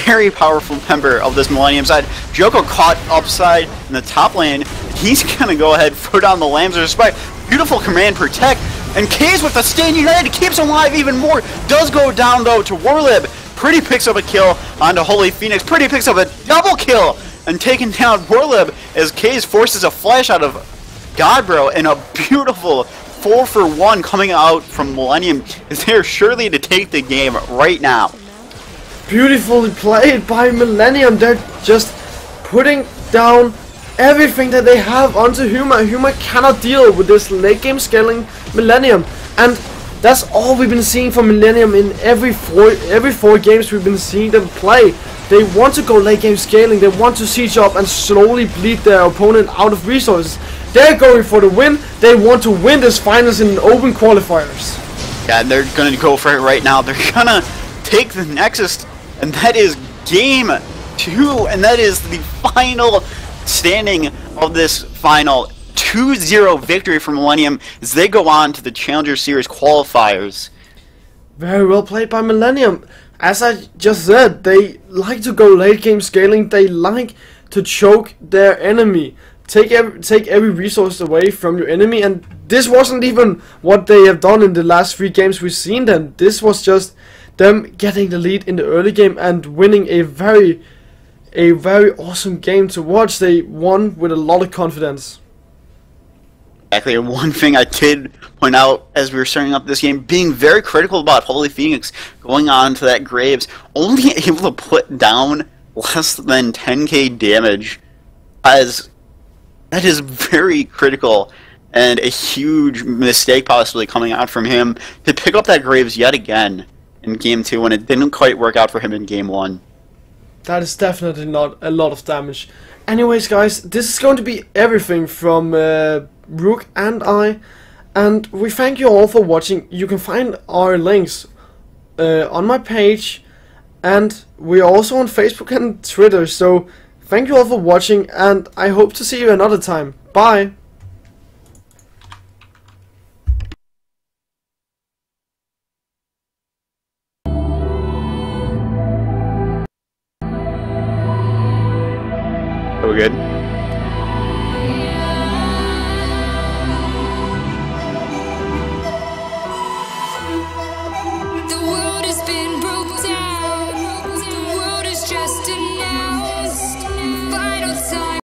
Very powerful member of this Millennium side. Joko caught upside in the top lane. He's gonna go ahead, throw down the Lambs of Respect. Beautiful command protect, and Kaze with the Stand United keeps him alive even more. Does go down though to Warlib. Pretty picks up a kill onto Holy Phoenix. Pretty picks up a double kill and taking down Warlib as Kaze forces a flash out of Godbro, and a beautiful 4-for-1 coming out from Millennium is there surely to take the game right now. Beautifully played by Millennium. They're just putting down everything that they have onto Huma. Huma cannot deal with this late game scaling Millennium, and that's all we've been seeing from Millennium in every four games we've been seeing them play. They want to go late game scaling, they want to siege up and slowly bleed their opponent out of resources. They're going for the win, they want to win this finals in open qualifiers. Yeah, and they're gonna go for it right now. They're gonna take the Nexus, and that is game 2, and that is the final standing of this final 2-0 victory for Millennium as they go on to the Challenger Series qualifiers. Very well played by Millennium. As I just said, they like to go late game scaling, they like to choke their enemy. Take every resource away from your enemy, and this wasn't even what they have done in the last 3 games we've seen them. This was just them getting the lead in the early game and winning a very awesome game to watch. They won with a lot of confidence. Exactly, and one thing I did point out as we were starting up this game, being very critical about Holy Phoenix going on to that Graves, only able to put down less than 10k damage, as that is very critical and a huge mistake possibly coming out from him to pick up that Graves yet again in Game 2 when it didn't quite work out for him in Game 1. That is definitely not a lot of damage. Anyways guys, this is going to be everything from Rook and I, and we thank you all for watching. You can find our links on my page, and we're also on Facebook and Twitter, so thank you all for watching, and I hope to see you another time. Bye!